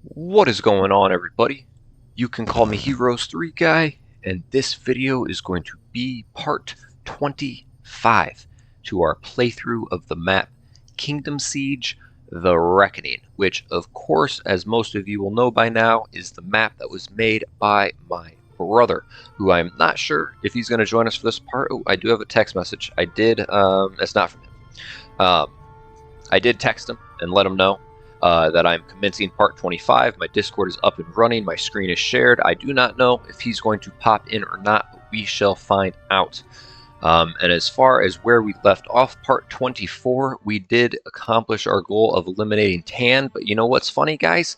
What is going on, everybody? You can call me Heroes 3 Guy, and this video is going to be part 25 to our playthrough of the map Kingdom Siege: The Reckoning, which, of course, as most of you will know by now, is the map that was made by my brother, who I'm not sure if he's going to join us for this part. Oh, I do have a text message. I did, it's not from him. I did text him and let him know that I'm commencing part 25. My Discord is up and running. My screen is shared. I do not know if he's going to pop in or not, but we shall find out. And as far as where we left off, part 24, we did accomplish our goal of eliminating Tan, but you know what's funny, guys?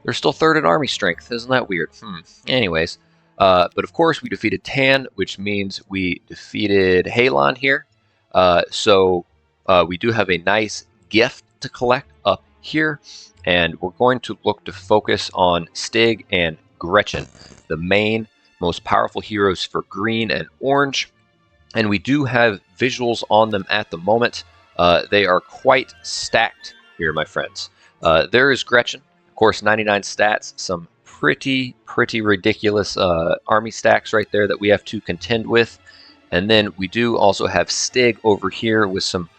They're still third in army strength. Isn't that weird? Anyways, but of course we defeated Tan, which means we defeated Halon here. So we do have a nice gift to collect up here, and we're going to look to focus on Stig and Gretchen, the main, most powerful heroes for green and orange. And we do have visuals on them at the moment. They are quite stacked here, my friends. There is Gretchen, of course, 99 stats, some pretty ridiculous army stacks right there that we have to contend with. And then we do also have Stig over here with some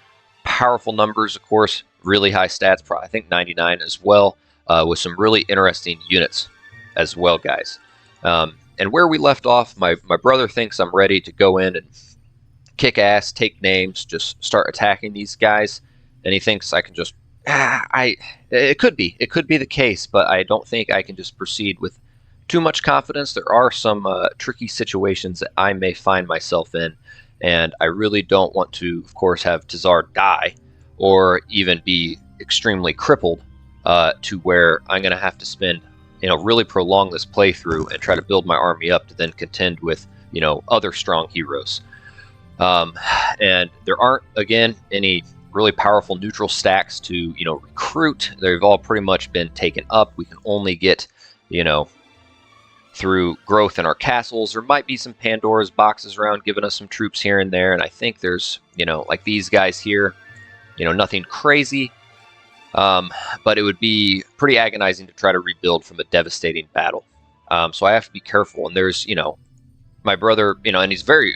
powerful numbers, of course, really high stats, probably I think 99 as well, with some really interesting units as well, guys. And where we left off, my brother thinks I'm ready to go in and kick ass, take names, just start attacking these guys, and he thinks I can just it could be the case, but I don't think I can just proceed with too much confidence. There are some tricky situations that I may find myself in, and I really don't want to, of course, have Tazar die or even be extremely crippled to where I'm going to have to spend, really prolong this playthrough and try to build my army up to then contend with, other strong heroes. And there aren't, again, any really powerful neutral stacks to, recruit. They've all pretty much been taken up. We can only get, through growth in our castles. There might be some Pandora's boxes around giving us some troops here and there, and I think there's, like these guys here, nothing crazy, but it would be pretty agonizing to try to rebuild from a devastating battle. So I have to be careful, and there's, my brother, and he's very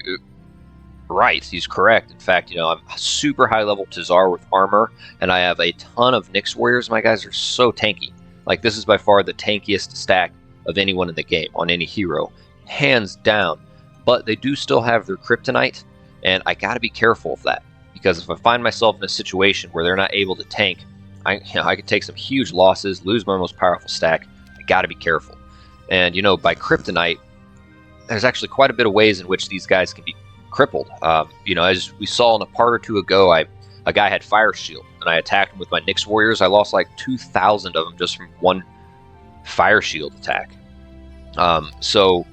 right, he's correct. In fact, I'm super high level Tazar with armor, and I have a ton of Nyx warriors. My guys are so tanky. Like, this is by far the tankiest stack of anyone in the game on any hero, hands down. But they do still have their kryptonite, and I got to be careful of that, because if I find myself in a situation where they're not able to tank, I could take some huge losses, lose my most powerful stack. I got to be careful. And by kryptonite, there's actually quite a bit of ways in which these guys can be crippled. As we saw in a part or two ago, a guy had fire shield, and I attacked him with my Nyx warriors. I lost like 2,000 of them just from one fire shield attack. So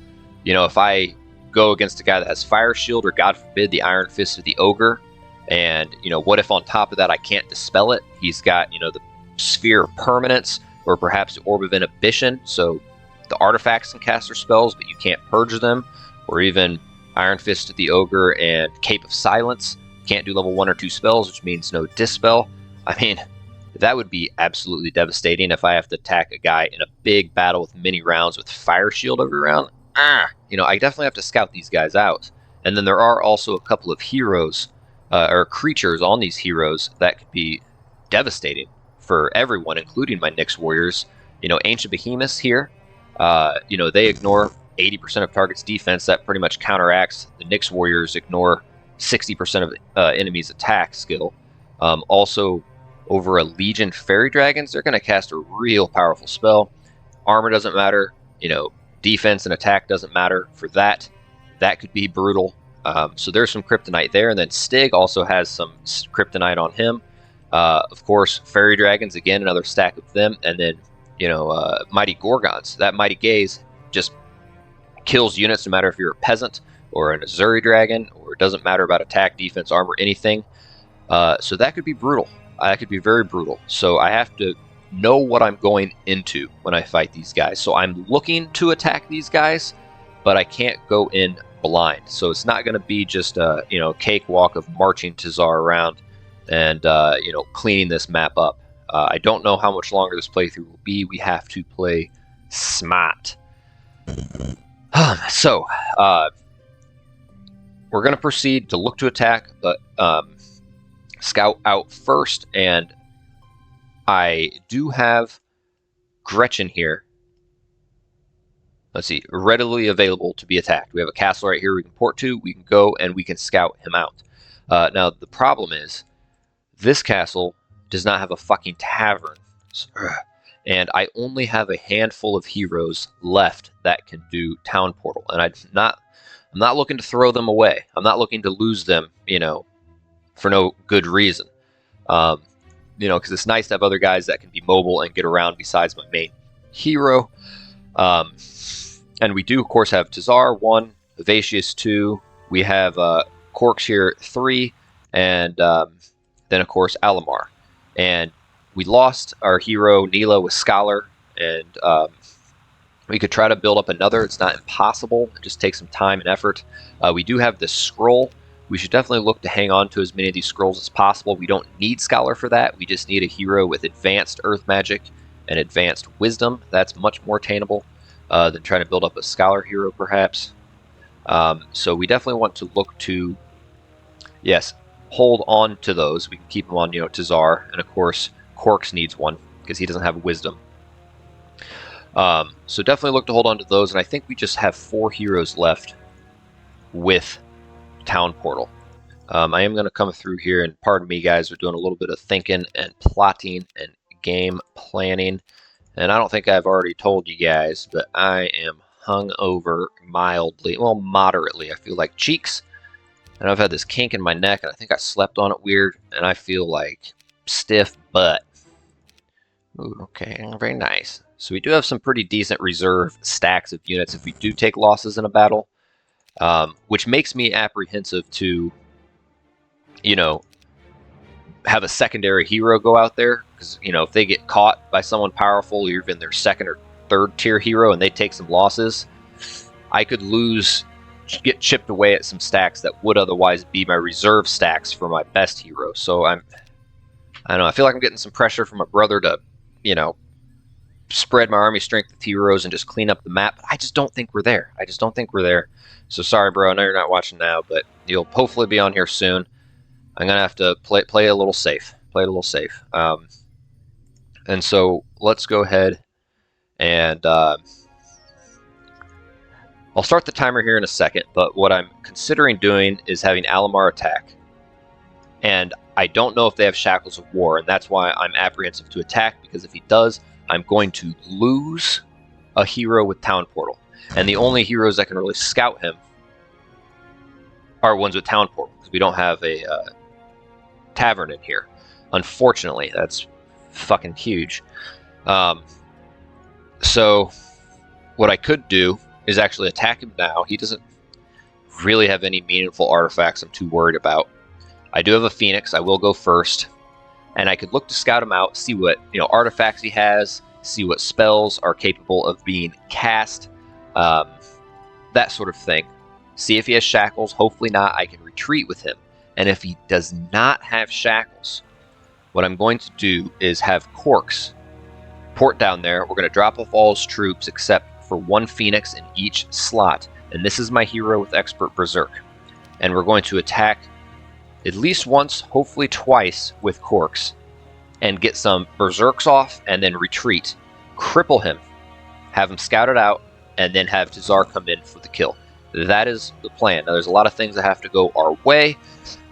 if I go against a guy that has fire shield, or God forbid the Iron Fist of the Ogre, and what if on top of that I can't dispel it? He's got the Sphere of Permanence, or perhaps the Orb of Inhibition, so the artifacts can cast their spells but you can't purge them, or even Iron Fist of the Ogre and Cape of Silence, can't do level 1 or 2 spells, which means no dispel. I mean, that would be absolutely devastating if I have to attack a guy in a big battle with many rounds with fire shield every round. I definitely have to scout these guys out. And then there are also a couple of heroes or creatures on these heroes that could be devastating for everyone, including my Nyx warriors. Ancient Behemoths here, they ignore 80% of target's defense. That pretty much counteracts the Nyx warriors ignore 60% of enemies' attack skill. Also, over a Legion Fairy Dragons, they're going to cast a real powerful spell. Armor doesn't matter, defense and attack doesn't matter for that. That could be brutal. So there's some kryptonite there, and then Stig also has some kryptonite on him. Of course, Fairy Dragons, again, another stack of them, and then, Mighty Gorgons. That Mighty Gaze just kills units no matter if you're a peasant or an Azuri Dragon, or it doesn't matter about attack, defense, armor, anything. So that could be brutal. That could be very brutal. So I have to know what I'm going into when I fight these guys. So I'm looking to attack these guys, but I can't go in blind. So it's not going to be just a cakewalk of marching Tazar around and cleaning this map up. I don't know how much longer this playthrough will be. We have to play smart. So, we're going to proceed to look to attack, but scout out first, and I do have Gretchen here. Let's see, readily available to be attacked. We have a castle right here we can port to. We can go and we can scout him out. Now, the problem is, this castle does not have a fucking tavern. And I only have a handful of heroes left that can do town portal. And I'm not looking to throw them away. I'm not looking to lose them, for no good reason. Because it's nice to have other guys that can be mobile and get around besides my main hero. And we do, of course, have Tazar 1, Vatius 2. We have Corks here 3, and then, of course, Alamar. And we lost our hero Neela with Scholar, and we could try to build up another. It's not impossible. It just takes some time and effort. We do have this scroll. We should definitely look to hang on to as many of these scrolls as possible. We don't need Scholar for that. We just need a hero with advanced Earth Magic and advanced Wisdom. That's much more attainable than trying to build up a Scholar hero, perhaps. So we definitely want to look to, yes, hold on to those. We can keep them on, Tazar, and of course, Corks needs one because he doesn't have Wisdom. So definitely look to hold on to those, and I think we just have 4 heroes left with Town Portal. I am going to come through here, and pardon me, guys, we're doing a little bit of thinking and plotting and game planning. And I don't think I've already told you guys, but I am hungover mildly, well, moderately. I feel like cheeks, and I've had this kink in my neck, and I think I slept on it weird, and I feel like stiff butt. Ooh, okay, very nice. So we do have some pretty decent reserve stacks of units if we do take losses in a battle, which makes me apprehensive to, have a secondary hero go out there, because if they get caught by someone powerful, or even their second or third tier hero, and they take some losses, I could get chipped away at some stacks that would otherwise be my reserve stacks for my best hero. So I don't know, I feel like I'm getting some pressure from my brother to spread my army strength with heroes and just clean up the map. But I just don't think we're there. So sorry, bro. I know you're not watching now, but you'll hopefully be on here soon. I'm gonna have to play a little safe. And so let's go ahead and I'll start the timer here in a second. But what I'm considering doing is having Alamar attack, and I don't know if they have Shackles of War, and that's why I'm apprehensive to attack, because if he does, I'm going to lose a hero with Town Portal, and the only heroes that can really scout him are ones with Town Portal, because we don't have a tavern in here. Unfortunately, that's fucking huge. So what I could do is actually attack him now. He doesn't really have any meaningful artifacts I'm too worried about. I do have a Phoenix. I will go first, and I could look to scout him out, see what artifacts he has, see what spells are capable of being cast, that sort of thing. See if he has shackles. Hopefully not. I can retreat with him. And if he does not have shackles, what I'm going to do is have Corks port down there. We're going to drop off all his troops except for 1 Phoenix in each slot. And this is my hero with Expert Berserk. And we're going to attack at least once, hopefully twice, with Corks, and get some Berserks off, and then retreat, cripple him, have him scouted out, and then have Tazar come in for the kill. That is the plan. Now, there's a lot of things that have to go our way,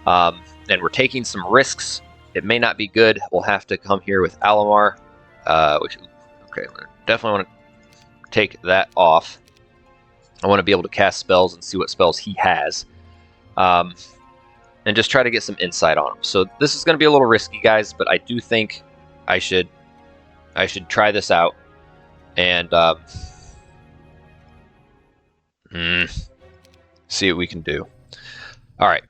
and we're taking some risks. It may not be good. We'll have to come here with Alamar, okay, definitely want to take that off. I want to be able to cast spells and see what spells he has. And just try to get some insight on him. So this is going to be a little risky, guys, but I do think I should try this out and see what we can do. All right,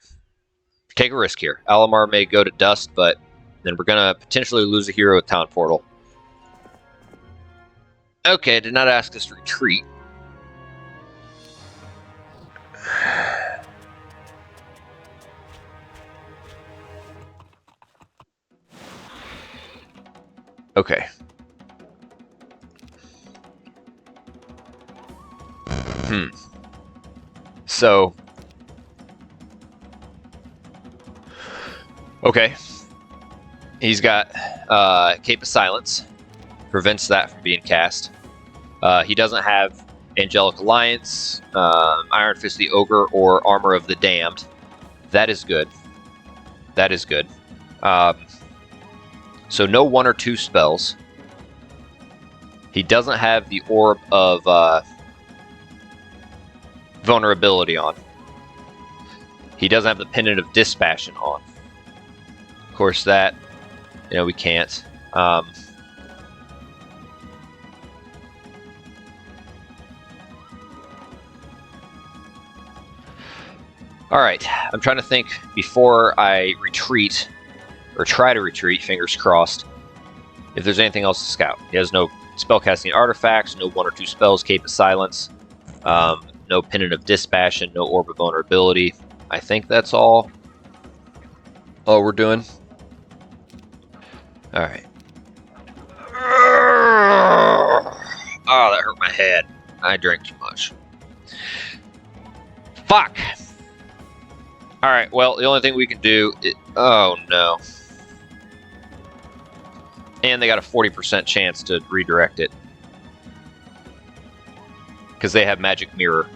take a risk here. Alamar may go to dust, but then we're going to potentially lose a hero with Town Portal. Okay, did not ask us to retreat. Okay. So, okay. He's got Cape of Silence. Prevents that from being cast. He doesn't have Angelic Alliance, Iron Fist of the Ogre, or Armor of the Damned. That is good. That is good. So no 1 or 2 spells. He doesn't have the Orb of Vulnerability on. He doesn't have the Pendant of Dispassion on. Of course, that, we can't. All right, I'm trying to think before I retreat, or try to retreat, fingers crossed, if there's anything else to scout. He has no spellcasting artifacts, no 1 or 2 spells, Cape of Silence, no Pendant of Dispassion, no Orb of Vulnerability. I think that's all we're doing. All right. Oh, that hurt my head. I drank too much. Fuck! Alright, well, the only thing we can do is... Oh, no. And they got a 40% chance to redirect it. Because they have Magic Mirror.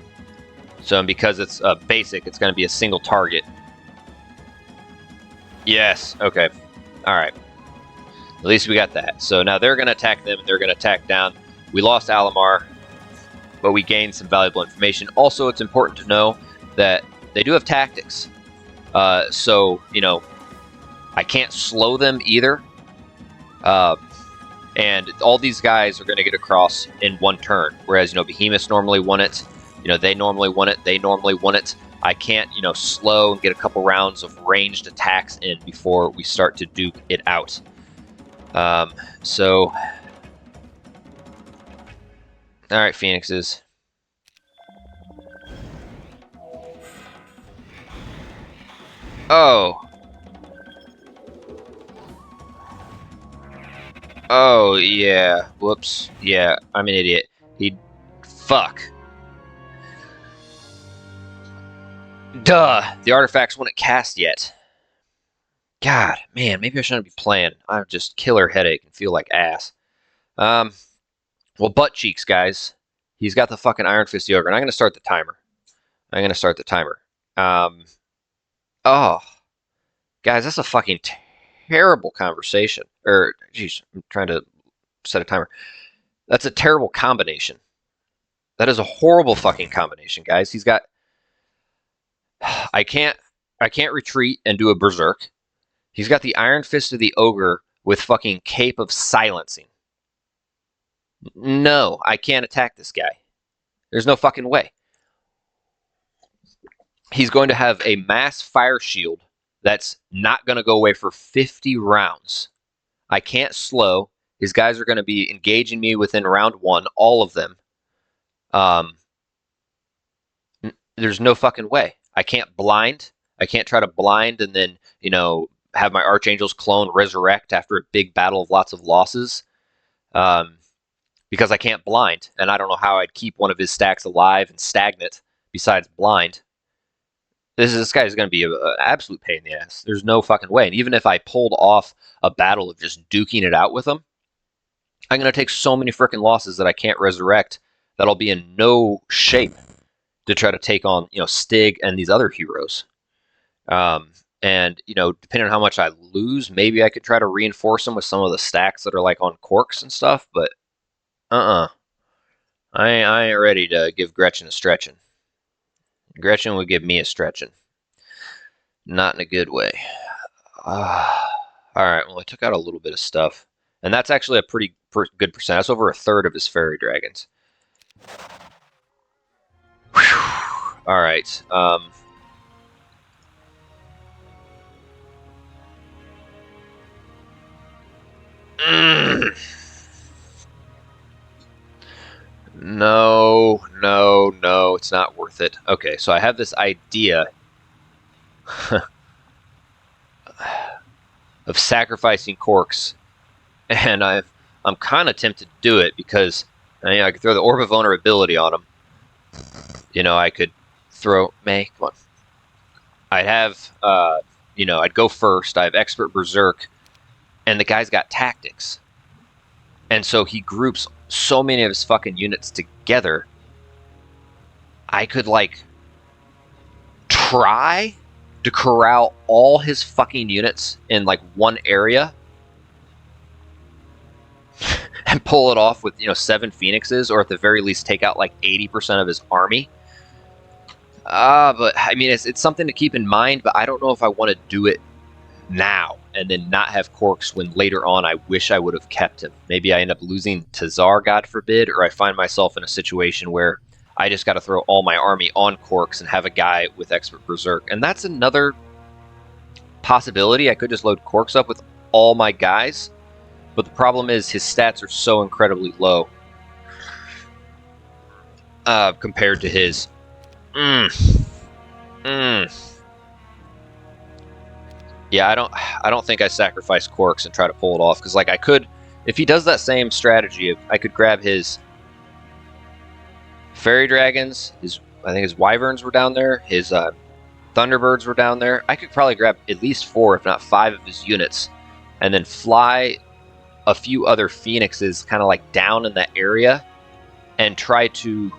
So, because it's basic, it's going to be a single target. Yes, okay. Alright. At least we got that. So, now they're going to attack them, and they're going to attack down. We lost Alamar, but we gained some valuable information. Also, it's important to know that they do have tactics. So, I can't slow them either. And all these guys are going to get across in 1 turn. Whereas, Behemoths normally won it. They normally won it. They normally won it. I can't, slow and get a couple rounds of ranged attacks in before we start to duke it out. So... Alright, Phoenixes. Oh. Oh, yeah. Whoops. Yeah, I'm an idiot. Fuck. Duh. The artifacts wouldn't cast yet. God, man, maybe I shouldn't be playing. I have just killer headache and feel like ass. Well, butt cheeks, guys. He's got the fucking Iron Fist Ogre, and I'm going to start the timer. Oh. Guys, that's a fucking terrible conversation. Jeez, I'm trying to set a timer. That's a terrible combination. That is a horrible fucking combination, guys. He's got... I can't retreat and do a berserk. He's got the Iron Fist of the Ogre with fucking Cape of Silencing. No, I can't attack this guy. There's no fucking way. He's going to have a mass fire shield that's not going to go away for 50 rounds. I can't slow. His guys are going to be engaging me within round 1, all of them. There's no fucking way. I can't blind. I can't try to blind and then, have my Archangel's clone resurrect after a big battle of lots of losses. Because I can't blind, and I don't know how I'd keep one of his stacks alive and stagnant besides blind. This guy is going to be an absolute pain in the ass. There's no fucking way. And even if I pulled off a battle of just duking it out with him, I'm going to take so many freaking losses that I can't resurrect that I'll be in no shape to try to take on, Stig and these other heroes. And, depending on how much I lose, maybe I could try to reinforce them with some of the stacks that are like on corks and stuff, but I ain't ready to give Gretchen a stretching. Gretchen would give me a stretching. Not in a good way. Alright, well, I took out a little bit of stuff. And that's actually a pretty good percent. That's over 1/3 of his fairy dragons. Alright, No, it's not worth it. Okay, so I have this idea of sacrificing corks, and I've I'm kind of tempted to do it because I could throw the Orb of Vulnerability on him. I could throw May. Come on. I'd have I'd go first. I have Expert Berserk, and the guy's got Tactics, and so he groups so many of his fucking units together. I could try to corral all his fucking units in one area and pull it off with 7 Phoenixes, or at the very least take out 80% of his army. But I mean, it's something to keep in mind, but I don't know if I want to do it now and then not have Corks when later on I wish I would have kept him. Maybe I end up losing to Czar, God forbid, or I find myself in a situation where I just got to throw all my army on Corks and have a guy with Expert Berserk. And that's another possibility. I could just load Corks up with all my guys, but the problem is his stats are so incredibly low compared to his. Yeah, I don't think I sacrifice Corks and try to pull it off, because I could, if he does that same strategy, I could grab his Fairy Dragons, I think his Wyverns were down there, his Thunderbirds were down there. I could probably grab at least 4, if not 5 of his units, and then fly a few other Phoenixes kind of down in that area and try to.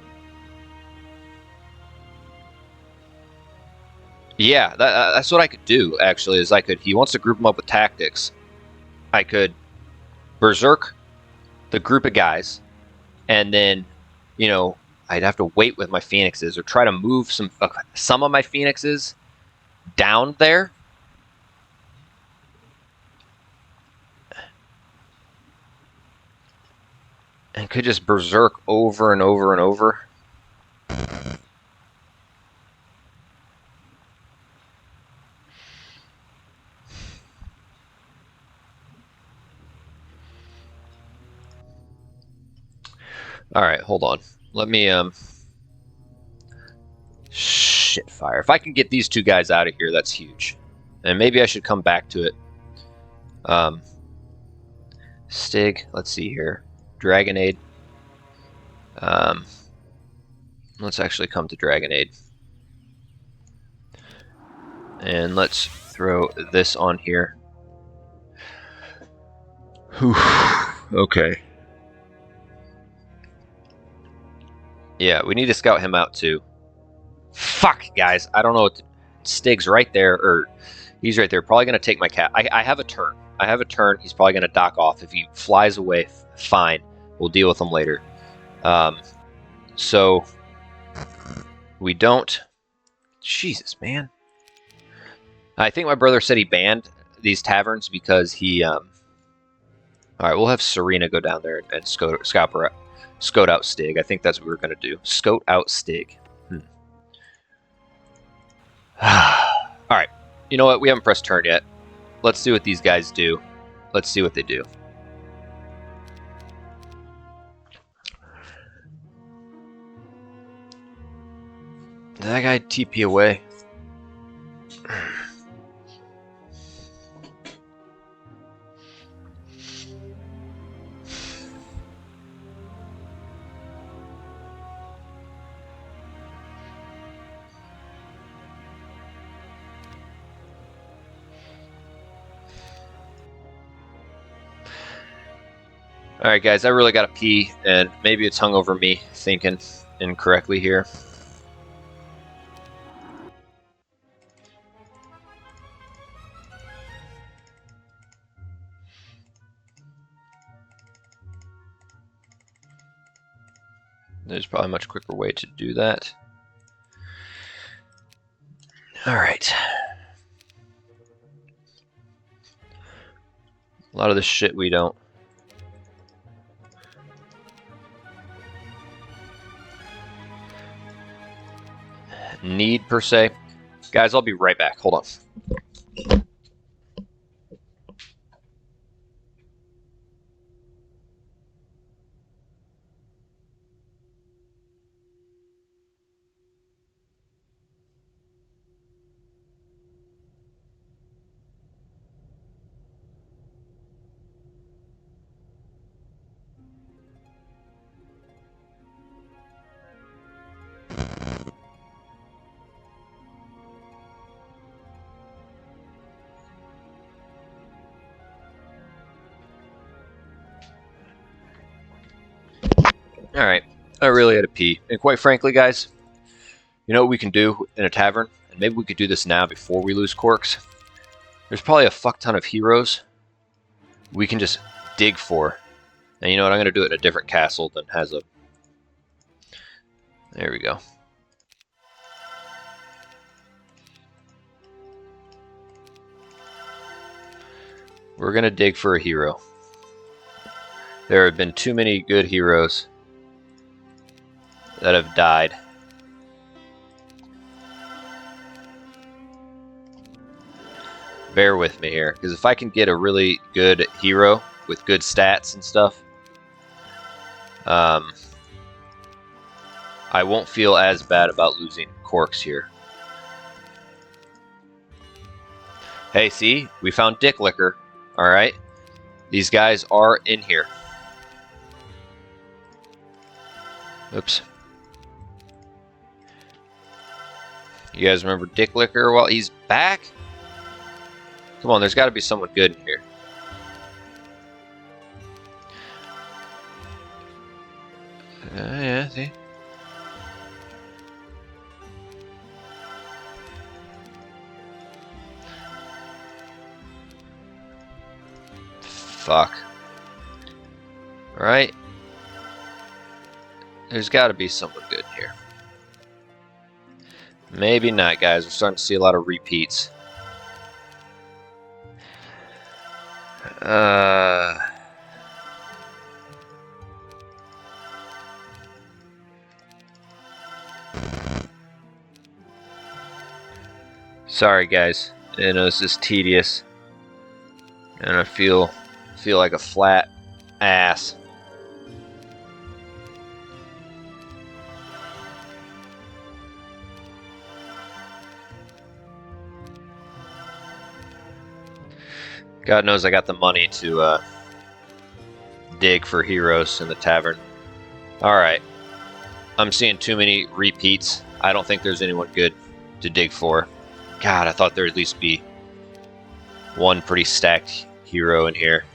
Yeah, that's what I could do, actually, is he wants to group them up with Tactics. I could Berserk the group of guys, and then, I'd have to wait with my Phoenixes or try to move some of my Phoenixes down there. And could just Berserk over and over and over. All right, hold on. Let me shit fire. If I can get these 2 guys out of here, that's huge. And maybe I should come back to it. Stig, let's see here. Dragonade. Let's actually come to Dragonade. And let's throw this on here. Whew. Okay. Yeah, we need to scout him out too. Fuck, guys. I don't know what Stig's right there, or he's right there. Probably going to take my cat. I have a turn. I have a turn. He's probably going to dock off. If he flies away, fine. We'll deal with him later. So we don't. Jesus, man. I think my brother said he banned these taverns because he. All right, we'll have Serena go down there and scout out Stig. I think that's what we were going to do. Scout out Stig. All right. You know what? We haven't pressed turn yet. Let's see what these guys do. Let's see what they do. Did that guy TP away? Alright guys, I really gotta pee, and maybe it's hung over me thinking incorrectly here. There's probably a much quicker way to do that. Alright. A lot of this shit we don't need, per se. Guys, I'll be right back. Hold on. Alright, I really had to pee. And quite frankly, guys, you know what we can do in a tavern? And maybe we could do this now before we lose Corks. There's probably a fuck ton of heroes we can just dig for. And you know what? I'm going to do it in a different castle than has a... There we go. We're going to dig for a hero. There have been too many good heroes that have died. Bear with me here, because if I can get a really good hero with good stats and stuff, I won't feel as bad about losing Corks here. Hey, see? We found Dick Liquor. Alright. These guys are in here. Oops. You guys remember Dick Liquor? Well, he's back? Come on, there's got to be someone good in here. Yeah, see? Fuck. Alright. There's got to be someone good here. Maybe not, guys. We're starting to see a lot of repeats. Sorry, guys. I know this is tedious, and I feel like a flat ass. God knows I got the money to dig for heroes in the tavern. Alright. I'm seeing too many repeats. I don't think there's anyone good to dig for. God, I thought there'd at least be one pretty stacked hero in here.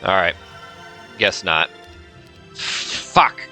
Alright. Guess not. Fuck!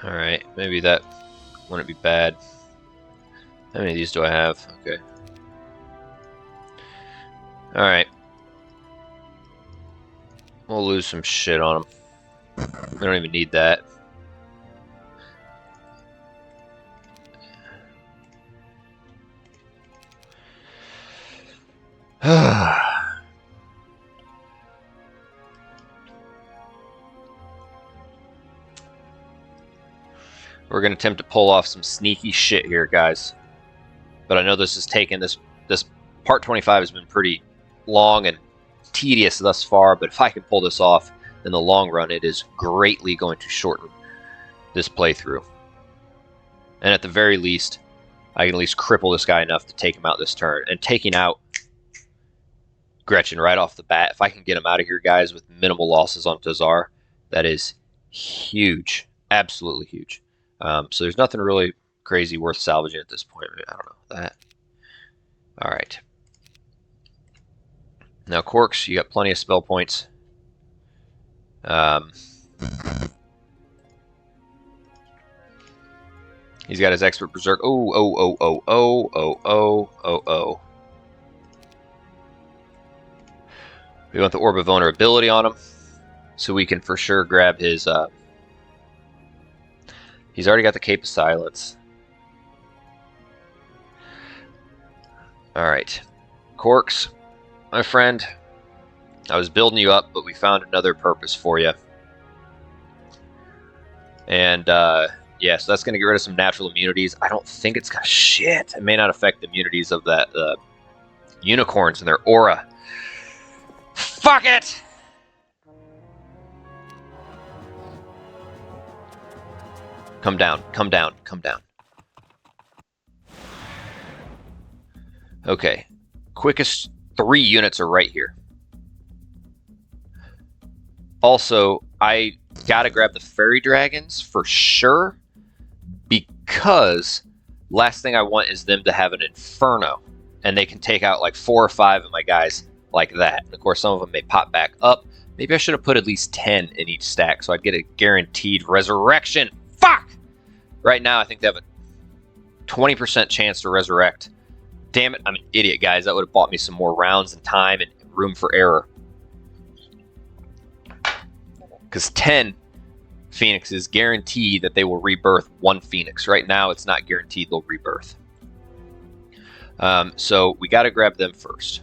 Alright, maybe that wouldn't be bad. How many of these do I have? Okay. Alright. We'll lose some shit on them. We don't even need that. We're gonna attempt to pull off some sneaky shit here, guys. But I know this has taken this part 25 has been pretty long and tedious thus far. But if I can pull this off in the long run, it is greatly going to shorten this playthrough. And at the very least, I can at least cripple this guy enough to take him out this turn. And taking out Gretchen right off the bat, if I can get him out of here, guys, with minimal losses on Tazar, that is huge, absolutely huge. So there's nothing really crazy worth salvaging at this point. I don't know that. All right. Now, Corks, you got plenty of spell points. He's got his expert berserk. Oh. We want the Orb of Vulnerability on him, so we can for sure grab his... he's already got the Cape of Silence. Alright. Corks, my friend, I was building you up, but we found another purpose for you. And, yeah, so that's going to get rid of some natural immunities. I don't think it's got shit. It may not affect the immunities of that unicorns and their aura. Fuck it! Come down, come down, come down. Okay. Quickest 3 units are right here. Also, I gotta grab the fairy dragons for sure, because last thing I want is them to have an inferno, and they can take out like 4 or 5 of my guys like that. And of course, some of them may pop back up. Maybe I should have put at least 10 in each stack so I'd get a guaranteed resurrection. Fuck! Right now, I think they have a 20% chance to resurrect. Damn it, I'm an idiot, guys. That would have bought me some more rounds and time and room for error. Because 10 phoenixes guarantee that they will rebirth 1 phoenix. Right now, it's not guaranteed they'll rebirth. So we got to grab them first.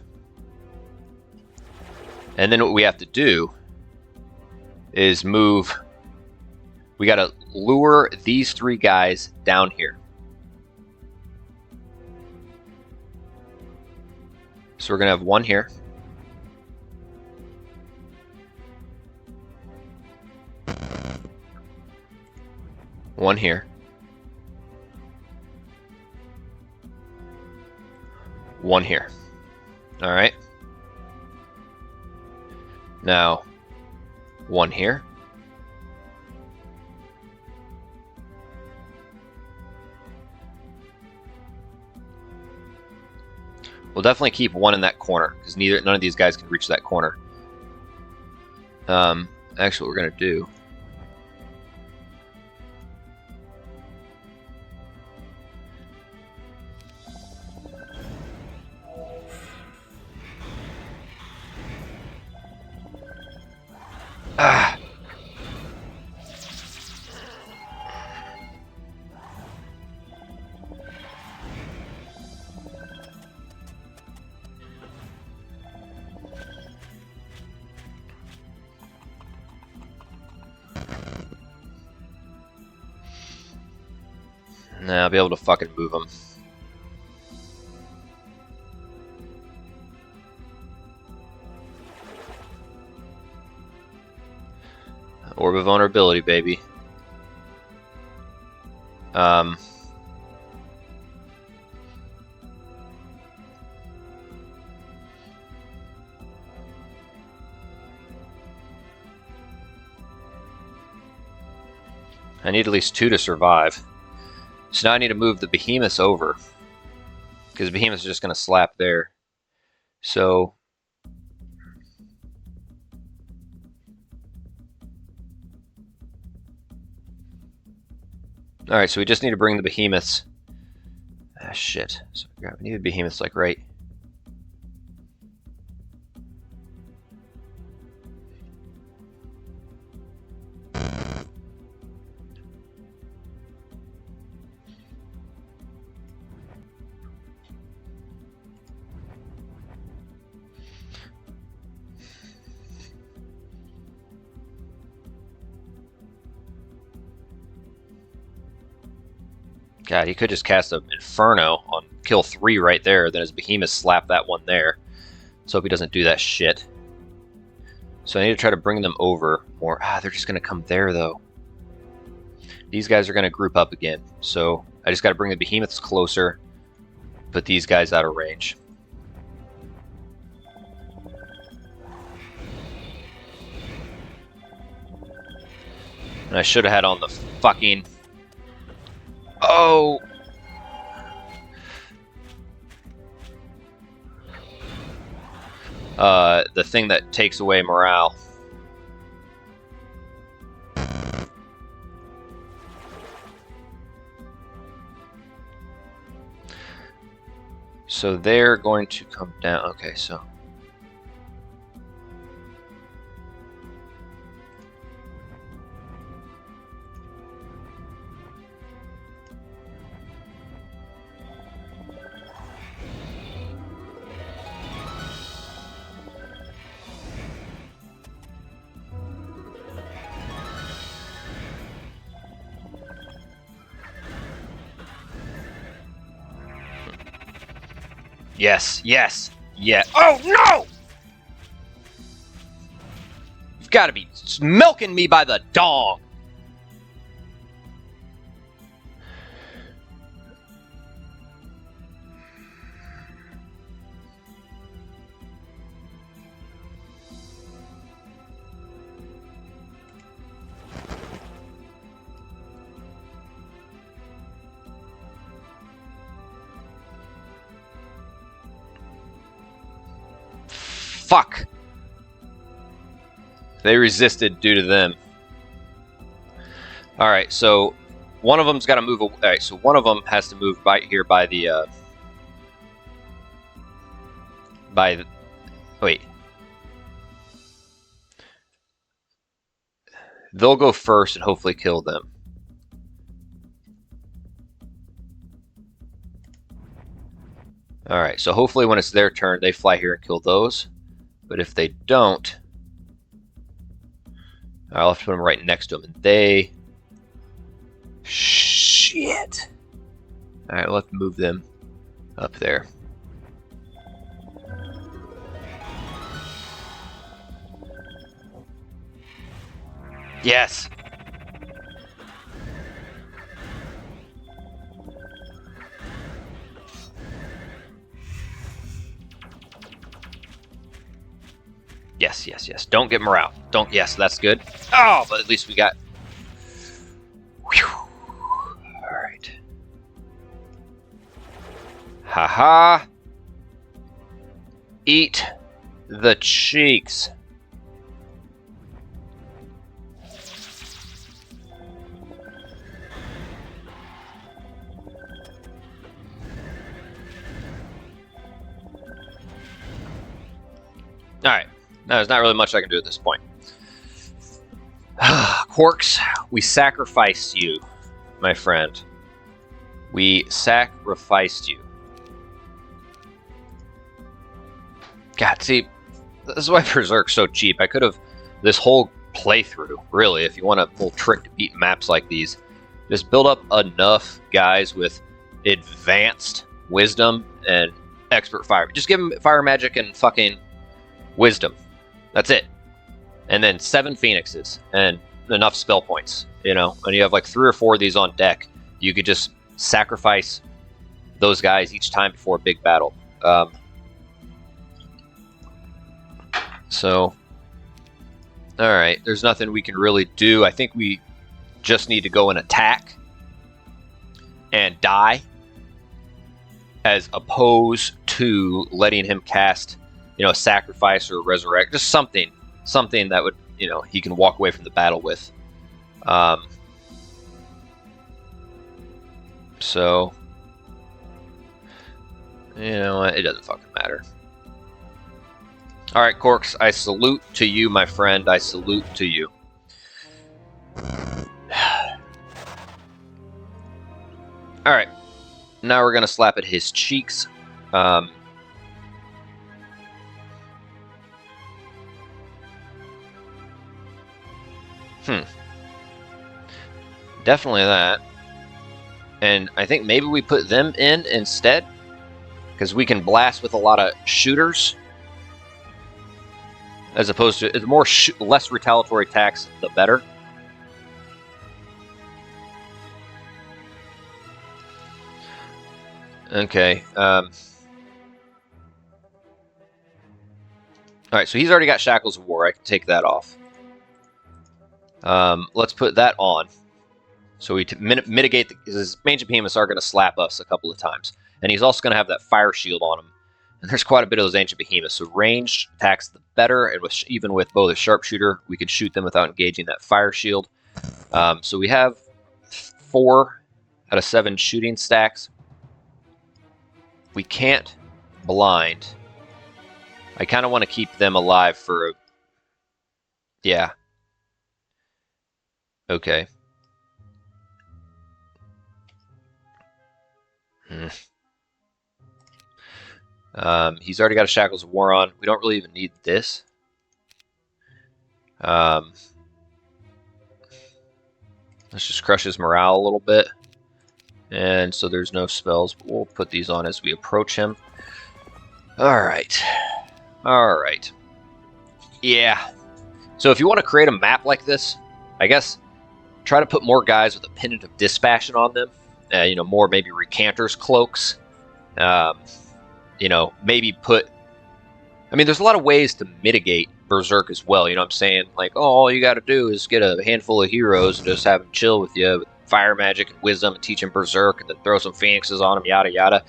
And then what we have to do is move. We got to lure these 3 guys down here. So we're going to have 1 here. One here. 1 here. All right. Now, 1 here. We'll definitely keep 1 in that corner, because none of these guys can reach that corner. Actually, what we're gonna do. Ah. Nah, I'll be able to fucking move them. Orb of Vulnerability, baby. I need at least 2 to survive. So now I need to move the behemoths over, because behemoths are just going to slap there. So alright, so we just need to bring the behemoths. Ah, shit. So we need the behemoths like right. God, he could just cast an Inferno on kill 3 right there, then his behemoth slap that one there. Let's hope he doesn't do that shit. So I need to try to bring them over more. Ah, they're just going to come there, though. These guys are going to group up again. So I just got to bring the behemoths closer, put these guys out of range. And I should have had on the fucking... Oh! The thing that takes away morale. So they're going to come down. Okay, so Yes, yes, yeah. Oh, no! You've got to be milking me by the dong. Fuck. They resisted due to them. Alright, so one of them's got to move. Alright, so one of them has to move by here by the. Wait. They'll go first and hopefully kill them. Alright, so hopefully when it's their turn, they fly here and kill those. But if they don't, I'll have to put them right next to them. And they... Shit! Alright, we'll have to move them up there. Yes! Yes, yes, yes. Don't get morale. Don't. Yes, that's good. Oh, but at least we got. Whew. All right. Haha. Eat the cheeks. All right. No, there's not really much I can do at this point. Quarks, we sacrificed you, my friend. We sacrificed you. God, see, this is why Berserk's so cheap. I could have, this whole playthrough, really, if you want a little trick to beat maps like these, just build up enough guys with advanced wisdom and expert fire. Just give them fire magic and fucking wisdom. That's it. And then 7 phoenixes and enough spell points, you know. And you have like 3 or 4 of these on deck. You could just sacrifice those guys each time before a big battle. So, all right, there's nothing we can really do. I think we just need to go and attack and die, as opposed to letting him cast, you know, a sacrifice or a resurrect, just something that would, you know, he can walk away from the battle with. So, you know, it doesn't fucking matter. All right, Corks, I salute to you, my friend. I salute to you. All right, now we're gonna slap at his cheeks. Definitely that. And I think maybe we put them in instead, because we can blast with a lot of shooters, as opposed to the more less retaliatory attacks, the better. Okay. All right, so he's already got Shackles of War. I can take that off. Let's put that on. So we mitigate, his Ancient Behemoths are going to slap us a couple of times. And he's also going to have that fire shield on him. And there's quite a bit of those Ancient Behemoths. So ranged attacks the better, and even with bow the sharpshooter, we can shoot them without engaging that fire shield. So we have 4 out of 7 shooting stacks. We can't blind. I kind of want to keep them alive for... Yeah. Okay. He's already got a Shackles of War on. We don't really even need this. Let's just crush his morale a little bit. And so there's no spells, but we'll put these on as we approach him. Alright. Alright. Yeah. So if you want to create a map like this, I guess try to put more guys with a pendant of dispassion on them. You know, more maybe recanters' cloaks. You know, maybe put... I mean, there's a lot of ways to mitigate Berserk as well, you know what I'm saying? Like, oh, all you gotta do is get a handful of heroes and just have them chill with you with fire magic and wisdom and teach them Berserk and then throw some Phoenixes on them, yada yada.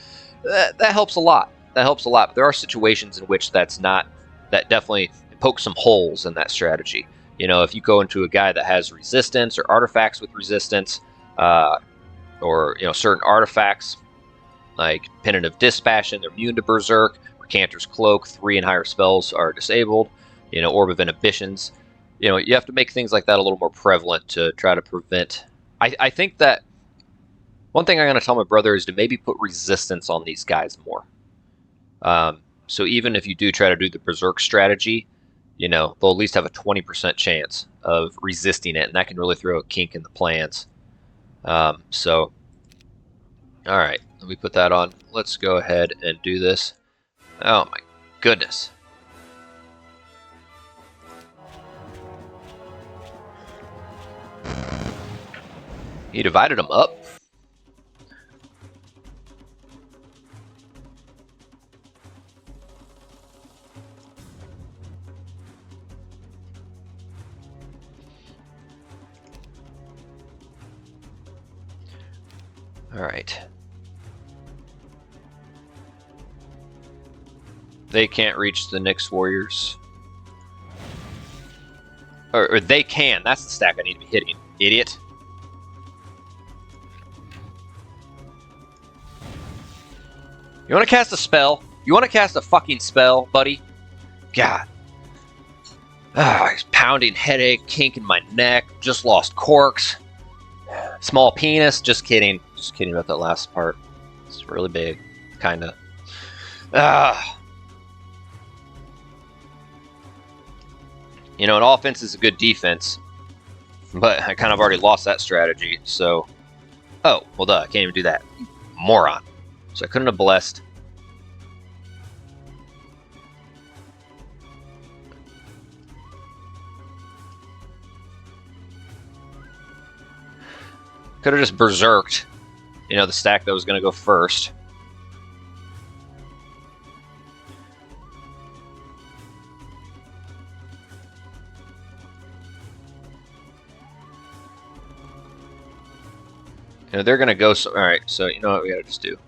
That helps a lot. That helps a lot. But there are situations in which that's not... That definitely pokes some holes in that strategy. You know, if you go into a guy that has resistance or artifacts with resistance, or, you know, certain artifacts, like Pendant of Dispassion, they're immune to Berserk. Recanter's Cloak, 3 and higher spells are disabled. You know, Orb of Inhibitions. You know, you have to make things like that a little more prevalent to try to prevent... I think that one thing I'm going to tell my brother is to maybe put resistance on these guys more. So even if you do try to do the Berserk strategy, you know, they'll at least have a 20% chance of resisting it, and that can really throw a kink in the plans. So, all right, let me put that on. Let's go ahead and do this. Oh my goodness. He divided them up? All right. They can't reach the Nyx Warriors. Or they can. That's the stack I need to be hitting. Idiot. You want to cast a spell? You want to cast a fucking spell, buddy? God. Pounding headache, kink in my neck, just lost corks. Small penis, just kidding. Just kidding about that last part. It's really big, kinda. You know, an offense is a good defense, but I kind of already lost that strategy, so... Oh, well duh, I can't even do that. Moron. So I couldn't have blessed. Could have just berserked, you know, the stack that was going to go first. You know, they're going to go... So, all right, so you know what we got to just do?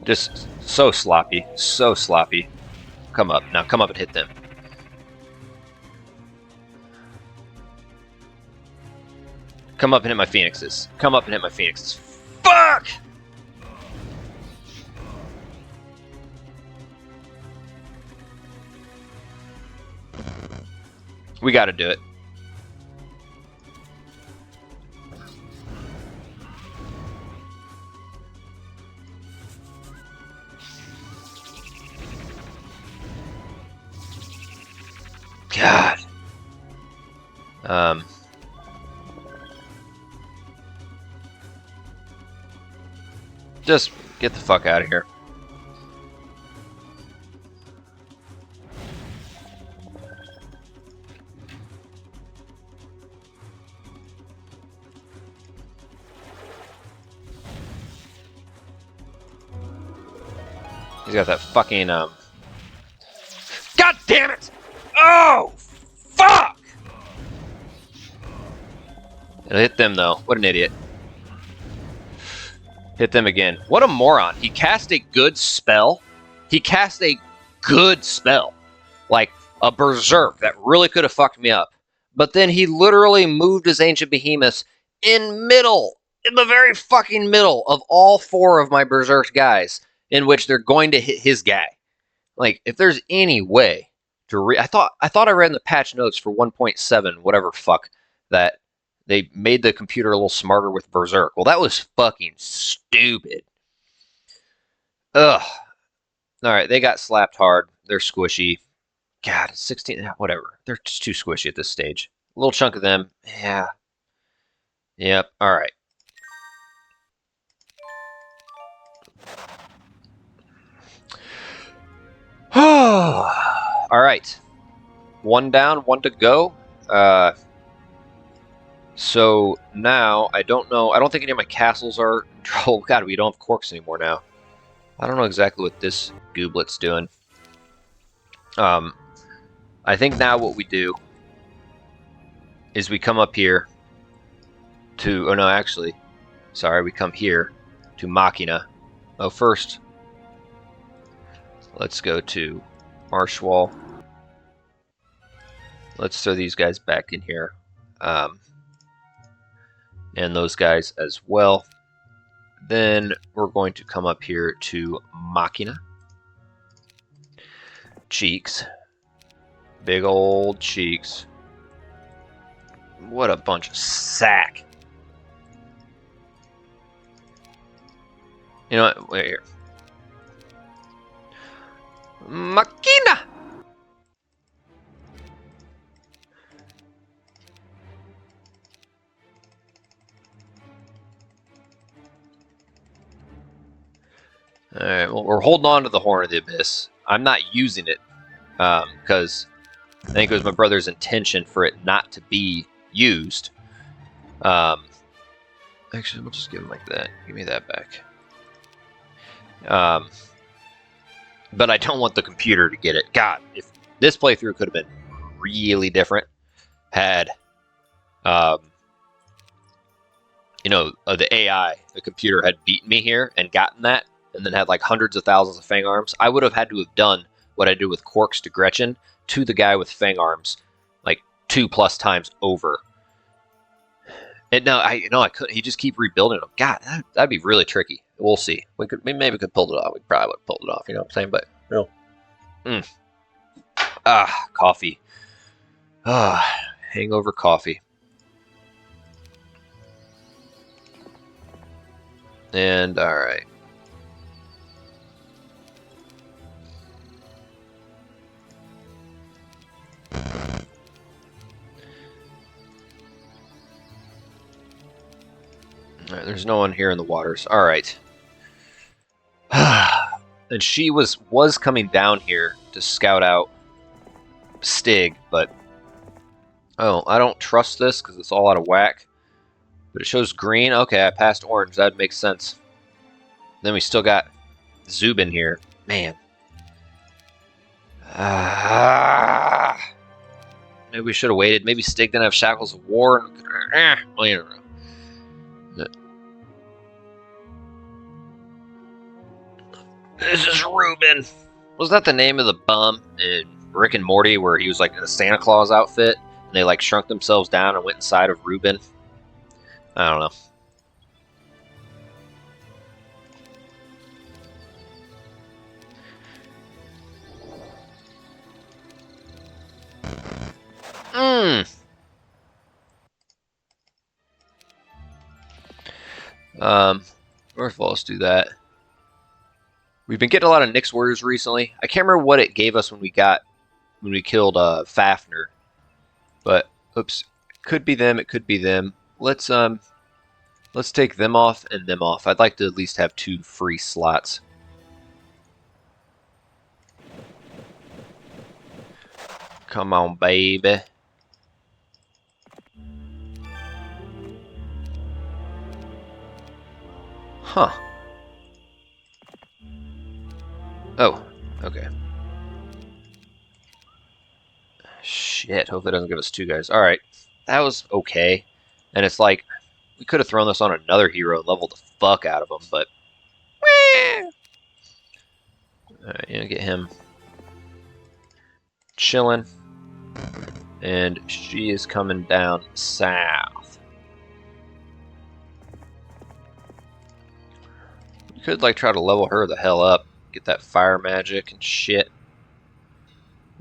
Just so sloppy. So sloppy. Come up. Now come up and hit them. Come up and hit my Phoenixes. Come up and hit my Phoenixes. Fuck! We gotta do it. God. Just get the fuck out of here. He's got that fucking, God damn it! Oh! Fuck! It'll hit them, though. What an idiot. Hit them again. What a moron. He cast a good spell. He cast a good spell. Like, a berserk that really could have fucked me up. But then he literally moved his Ancient Behemoths in the very fucking middle of all 4 of my berserk guys, in which they're going to hit his guy. Like, if there's any way to I thought I read in the patch notes for 1.7, whatever fuck, that they made the computer a little smarter with Berserk. Well, that was fucking stupid. Ugh. Alright, they got slapped hard. They're squishy. God, 16, whatever. They're just too squishy at this stage. A little chunk of them. Yeah. Yep, alright. All right. One down, one to go. So now, I don't know. I don't think any of my castles are in trouble. God, we don't have corks anymore now. I don't know exactly what this gooblet's doing. I think now what we do is we come up here to... Oh, no, actually. Sorry, we come here to Machina. Oh, first, let's go to Marshwall. Let's throw these guys back in here. And those guys as well. Then we're going to come up here to Machina. Cheeks. Big old cheeks. What a bunch of sack. You know what? Wait here. Machina! Alright, well, we're holding on to the Horn of the Abyss. I'm not using it, because I think it was my brother's intention for it not to be used. Actually, we'll just give him like that. Give me that back. But I don't want the computer to get it. God, if this playthrough could have been really different had, you know, the AI, the computer had beaten me here and gotten that, and then had like hundreds of thousands of fang arms, I would have had to have done what I did with Quarks to Gretchen to the guy with fang arms, like 2+ times over. And no, I couldn't. He just keep rebuilding them. God, that'd be really tricky. We'll see. Maybe we could pull it off. We probably would have pulled it off. You know what I'm saying? But no. Coffee. Hangover coffee. And all right. Alright, there's no one here in the waters. Alright. And she was coming down here to scout out Stig, but... Oh, I don't trust this because it's all out of whack. But it shows green. Okay, I passed orange. That makes sense. Then we still got Zubin here. Man. Maybe we should have waited. Maybe Stig didn't have Shackles of War. Well, you don't know. This is Reuben. Was that the name of the bum in Rick and Morty where he was like in a Santa Claus outfit and they like shrunk themselves down and went inside of Reuben? I don't know. First of all, let's do that. We've been getting a lot of Nyx warriors recently. I can't remember what it gave us when we killed Fafnir. But oops, it could be them, it could be them. Let's take them off and them off. I'd like to at least have 2 free slots. Come on, baby. Huh. Oh, okay. Shit, hopefully it doesn't give us 2 guys. Alright, that was okay. And it's like, we could have thrown this on another hero and leveled the fuck out of him, but... Alright, you know, get him chilling. And she is coming down south. We could, like, try to level her the hell up. Get that fire magic and shit.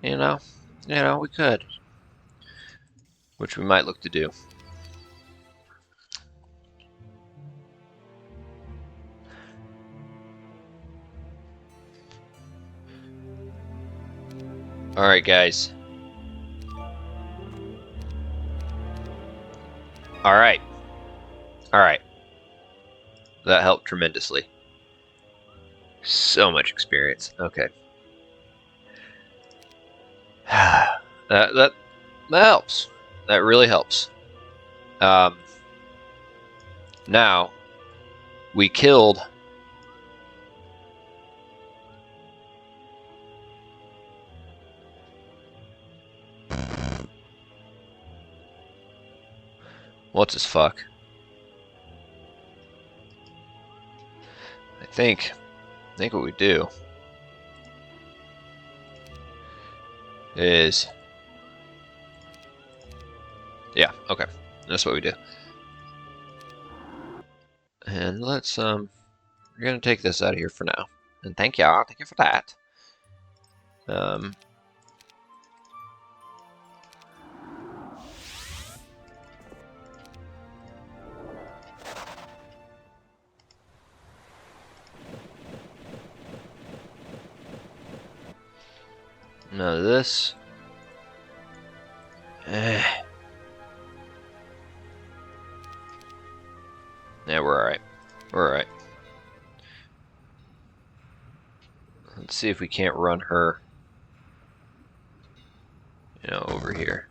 You know, we could. Which we might look to do. Alright, guys. Alright. Alright. That helped tremendously. So much experience. Okay. that helps. That really helps. Now we killed. What's his fuck? I think what we do is, yeah, okay, that's what we do. And let's we're gonna take this out of here for now. And thank you for that. None of this. Yeah, we're alright. We're alright. Let's see if we can't run her, over here.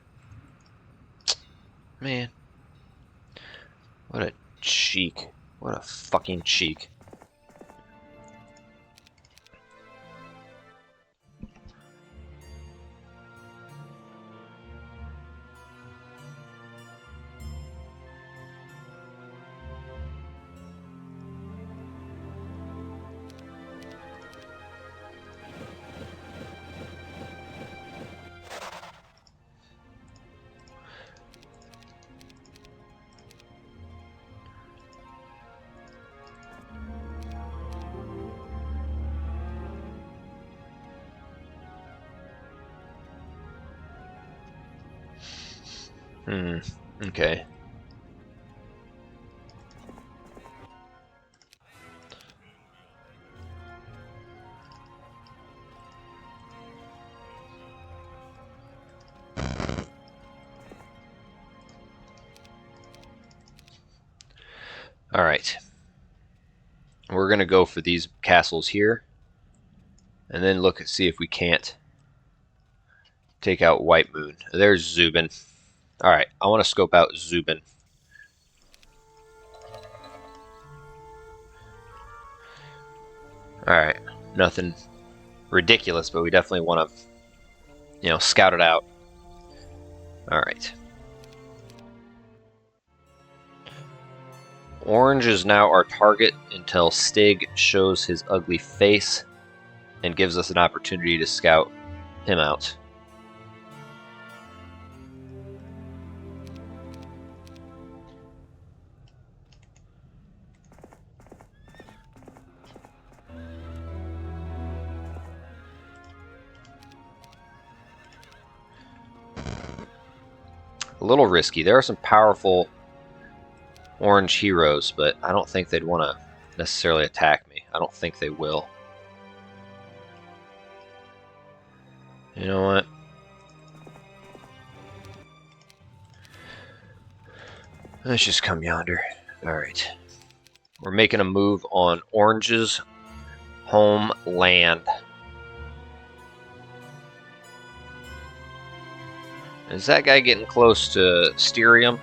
Man. What a cheek. What a fucking cheek. Okay. Alright. We're going to go for these castles here. And then look and see if we can't take out White Moon. There's Zubin. Alright, I want to scope out Zubin. Alright, nothing ridiculous, but we definitely want to, scout it out. Alright. Orange is now our target until Stig shows his ugly face and gives us an opportunity to scout him out. A little risky. There are some powerful orange heroes, but I don't think they'd want to necessarily attack me. I don't think they will. You know what? Let's just come yonder. Alright. We're making a move on Orange's homeland. Is that guy getting close to Styrium?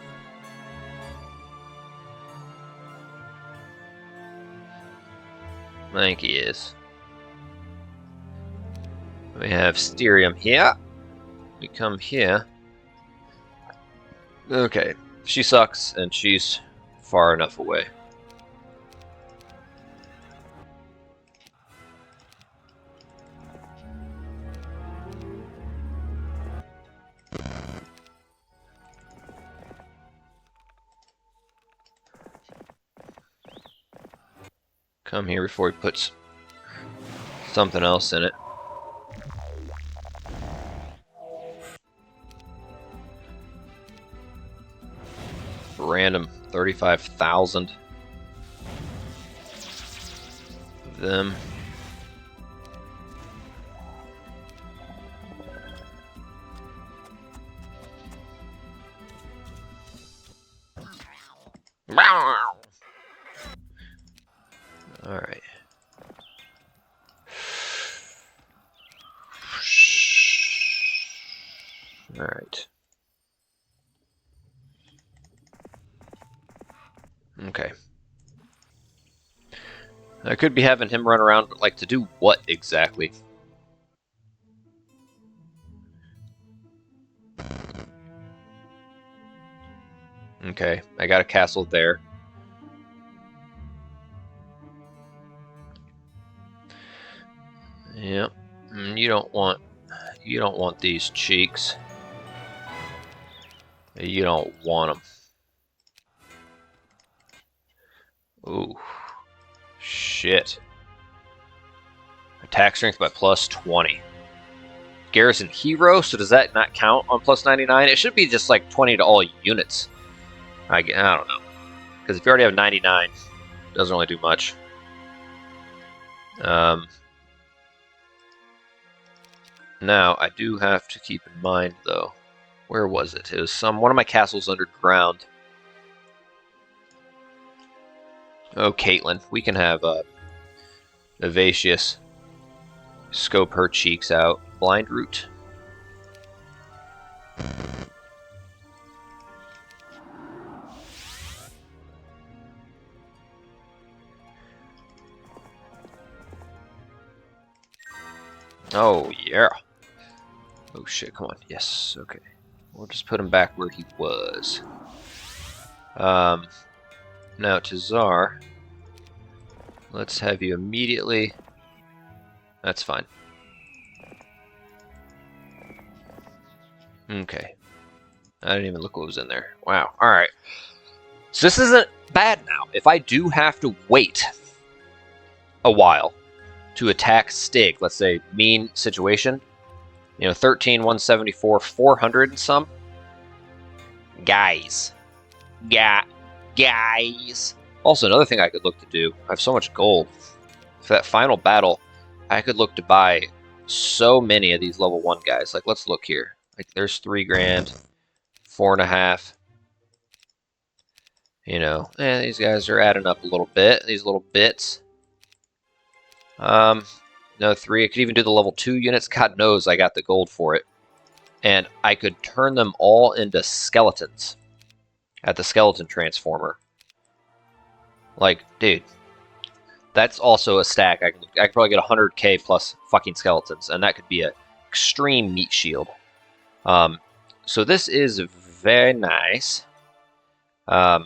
I think he is. We have Styrium here. We come here. Okay. She sucks, and she's far enough away. Come here before he puts something else in it. Random 35,000 of them. Alright. Alright. Okay. I could be having him run around, but, like, to do what exactly? Okay, I got a castle there. Yep. You don't want these cheeks. You don't want them. Ooh. Shit. Attack strength by plus 20. Garrison hero, so does that not count on plus 99? It should be just like 20 to all units. I don't know. Because if you already have 99, it doesn't really do much. Now, I do have to keep in mind, though. Where was it? It was one of my castles underground. Oh, Caitlin. We can have Vivacious scope her cheeks out. Blind Root. Oh, yeah. Oh, shit. Come on. Yes. Okay. We'll just put him back where he was. Now, to Czar, let's have you immediately... That's fine. Okay. I didn't even look what was in there. Wow. Alright. So this isn't bad now. If I do have to wait a while to attack Stig, let's say mean situation, 13, 174, 400 and some. Guys. Guys. Also, another thing I could look to do, I have so much gold. For that final battle, I could look to buy so many of these level 1 guys. Like, let's look here. Like, there's 3 grand, 4.5. These guys are adding up a little bit. These little bits. No, 3. I could even do the level 2 units. God knows I got the gold for it. And I could turn them all into skeletons at the skeleton transformer. Like, dude, that's also a stack. I could probably get 100k plus fucking skeletons, and that could be an extreme meat shield. So this is very nice. So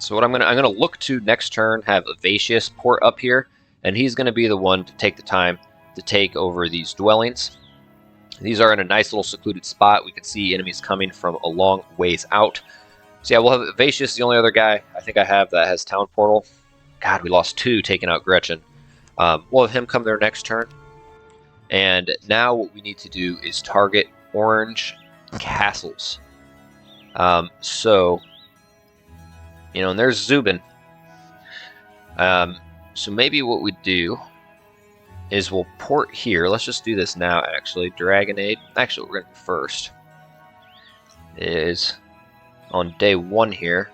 what I'm gonna look to next turn, have Vivacious port up here, and he's gonna be the one to take the time to take over these dwellings. These are in a nice little secluded spot. We can see enemies coming from a long ways out. So yeah, we'll have Vivacious, the only other guy I think I have that has Town Portal. God, we lost 2 taking out Gretchen. We'll have him come there next turn. And now what we need to do is target orange castles. And there's Zubin. So maybe what we do is we'll port here. Let's just do this now, actually. Dragonade. Actually, we're going to do first is on day 1 here.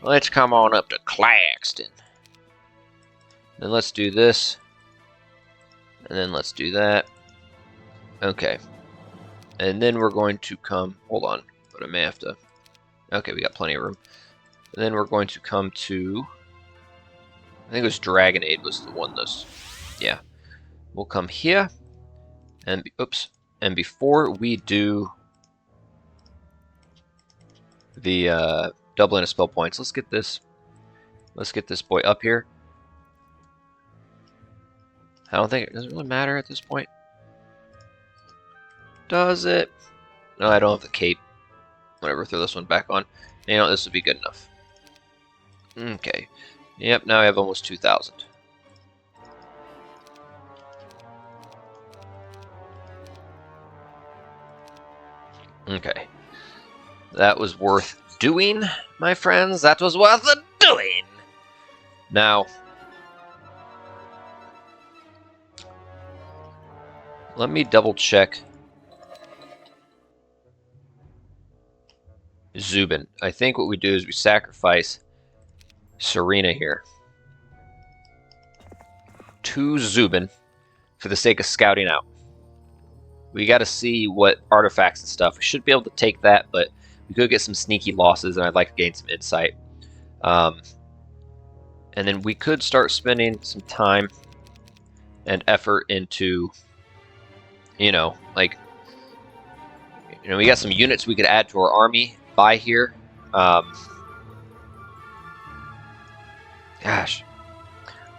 Let's come on up to Claxton. Then let's do this. And then let's do that. Okay. And then we're going to come... Hold on. But I may have to... Okay, we got plenty of room. And then we're going to come to... I think it was Dragonade was the one this... Yeah. We'll come here. And... Oops. And before we do... the doubling of spell points, let's get this boy up here. I don't think it doesn't really matter at this point. Does it? No, I don't have the cape. Whatever, throw this one back on. This would be good enough. Okay. Yep, now I have almost 2,000. Okay. That was worth doing, my friends. That was worth the doing. Now, let me double check Zubin. I think what we do is we sacrifice Serena here to Zubin for the sake of scouting out. We got to see what artifacts and stuff. We should be able to take that, but we could get some sneaky losses, and I'd like to gain some insight. And then we could start spending some time and effort into, we got some units we could add to our army by here. Gosh,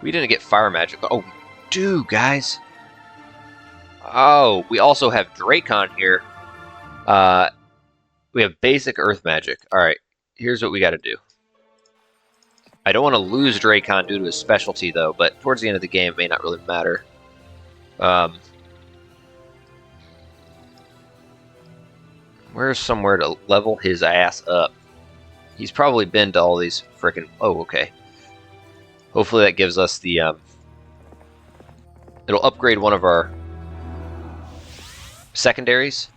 we didn't get fire magic. Oh, we do, guys. Oh, we also have Drakon here. We have basic earth magic. Alright, here's what we got to do. I don't want to lose Drakon due to his specialty, though, but towards the end of the game, it may not really matter. Where's somewhere to level his ass up? He's probably been to all these frickin'... Oh, okay. Hopefully that gives us the... It'll upgrade one of our secondaries.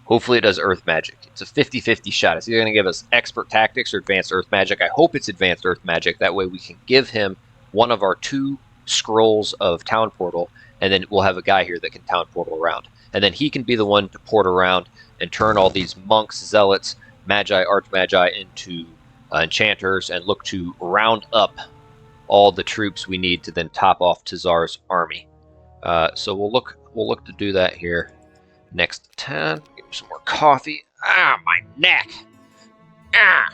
Hopefully it does earth magic. It's a 50-50 shot. It's either going to give us expert tactics or advanced earth magic. I hope it's advanced earth magic. That way we can give him one of our 2 scrolls of town portal, and then we'll have a guy here that can town portal around. And then he can be the one to port around and turn all these monks, zealots, magi, archmagi into enchanters, and look to round up all the troops we need to then top off Tazar's army. So we'll look to do that here next time. Give me some more coffee. Ah, my neck. Ah.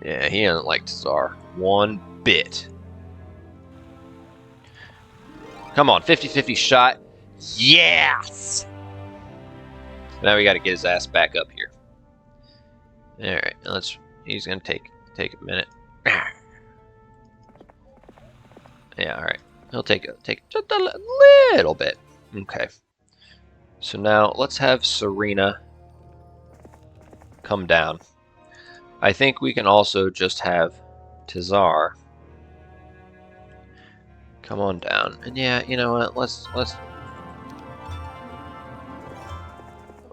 Yeah, he doesn't like Tazar one bit. Come on, 50-50 shot. Yes! Now we got to get his ass back up here. All right, he's gonna take a minute. Yeah, all right. He'll take just a little bit. Okay. So now let's have Serena come down. I think we can also just have Tazar come on down. And yeah, you know what? Let's.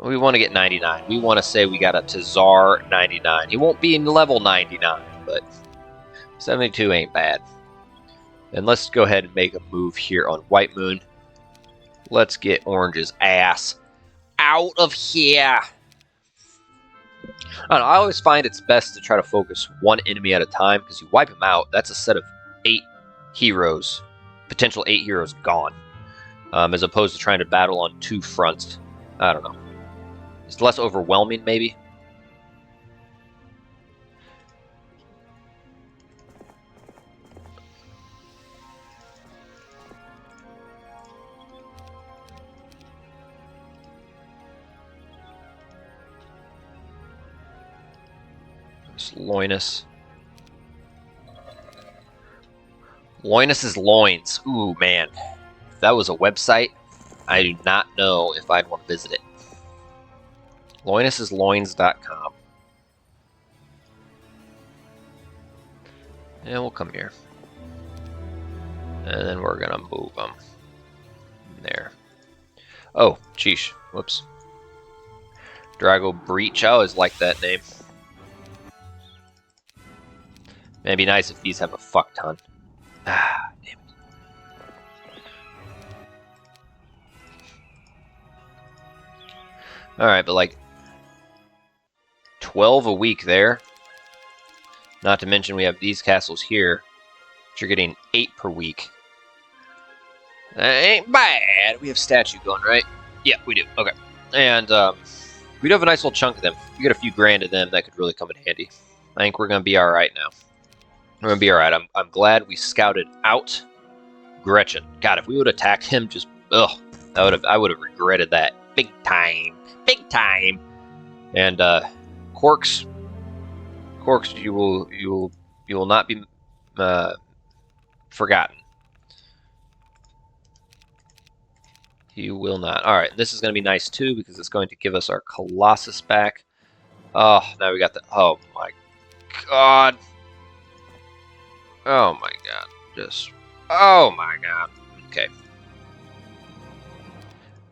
We want to get 99. We want to say we got a Tazar 99. He won't be in level 99, but 72 ain't bad. And let's go ahead and make a move here on White Moon. Let's get Orange's ass out of here. I don't know, I always find it's best to try to focus one enemy at a time, because you wipe him out, that's a set of 8 heroes, potential 8 heroes gone, as opposed to trying to battle on 2 fronts. I don't know. It's less overwhelming, maybe. Loinus. Loinus's loins. Ooh, man. If that was a website, I do not know if I'd want to visit it. Loinus'sloins.com. And we'll come here. And then we're going to move them. There. Oh, sheesh. Whoops. Drago Breach. I always liked that name. Man, it'd be nice if these have a fuck ton. Ah, damn it. Alright, but like 12 a week there. Not to mention we have these castles here, which are getting 8 per week. That ain't bad. We have statue going, right? Yeah, we do. Okay. And we do have a nice little chunk of them. If we get a few grand of them, that could really come in handy. I think we're going to be alright now. We're going to be alright. I'm glad we scouted out Gretchen. God, if we would have attacked him, just, ugh, I would have regretted that. Big time. Big time. And, Quarks, you will not be, forgotten. You will not. Alright, this is going to be nice, too, because it's going to give us our Colossus back. Oh, now we got the, oh my god. Oh my god. Just, oh my god. Okay.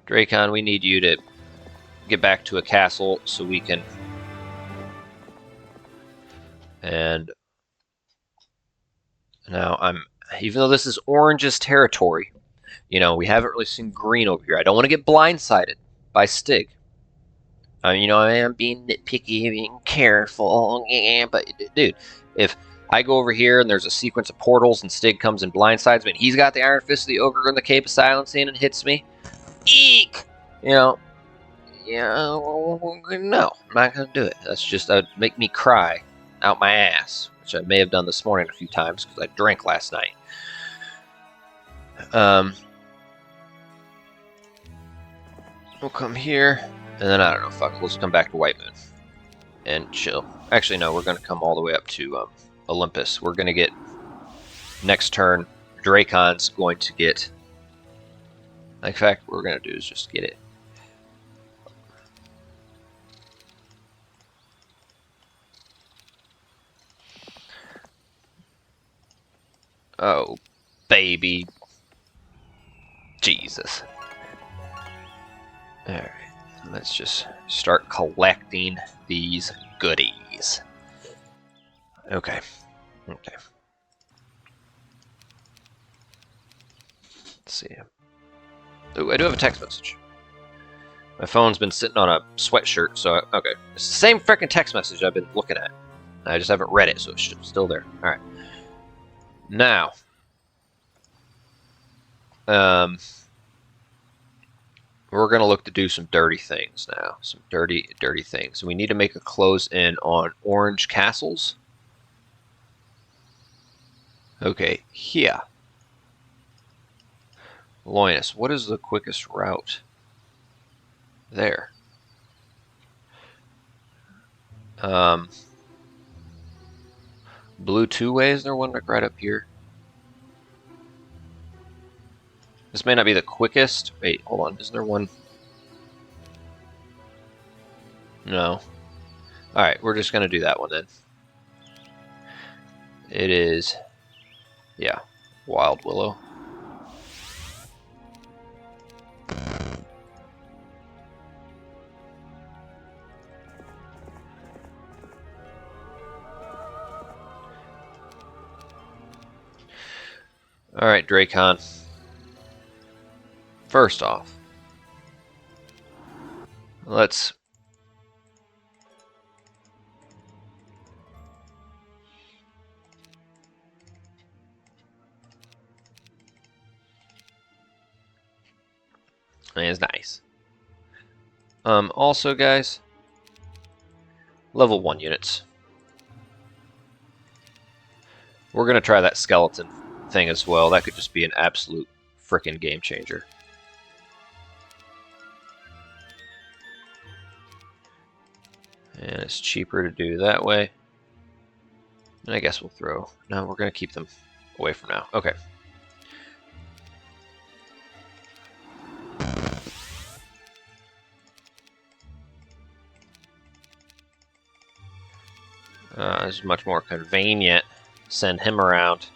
Drakon, we need you to get back to a castle so we can... And now I'm even though this is Orange's territory, you know, we haven't really seen green over here. I don't want to get blindsided by Stig. You know, I am being nitpicky, being careful, but dude, if I go over here and there's a sequence of portals and Stig comes and blindsides me and he's got the Iron Fist of the Ogre and the Cape of Silencing and hits me, eek! You know, yeah, no, I'm not going to do it. That's just, that would make me cry out my ass, which I may have done this morning a few times because I drank last night. We'll come here, and then, I don't know, fuck, let's come back to White Moon and chill. Actually, no, we're going to come all the way up to Olympus. We're going to get, next turn, Dracon's going to get, in fact, what we're going to do is just get it. Oh, baby. Jesus. Alright, let's just start collecting these goodies. Okay. Okay. Let's see. Ooh, I do have a text message. My phone's been sitting on a sweatshirt, so okay. It's the same freaking text message I've been looking at. I just haven't read it, so it's still there. Alright. Now, we're going to look to do some dirty things now. Some dirty things. We need to make a close in on Orange Castles. Okay, here. Loinus, what is the quickest route? There. Blue two-way, is there one like right up here? This may not be the quickest. Wait, hold on. Isn't there one? No. Alright, we're just going to do that one then. It is, yeah, Wild Willow. Alright, Dracon. First off, let's it's nice. Also, guys, level 1 units. We're gonna try that skeleton thing as well. That could just be an absolute frickin' game changer. And it's cheaper to do that way. And I guess we'll throw... No, we're going to keep them away from now. Okay. This is much more convenient. Send him around.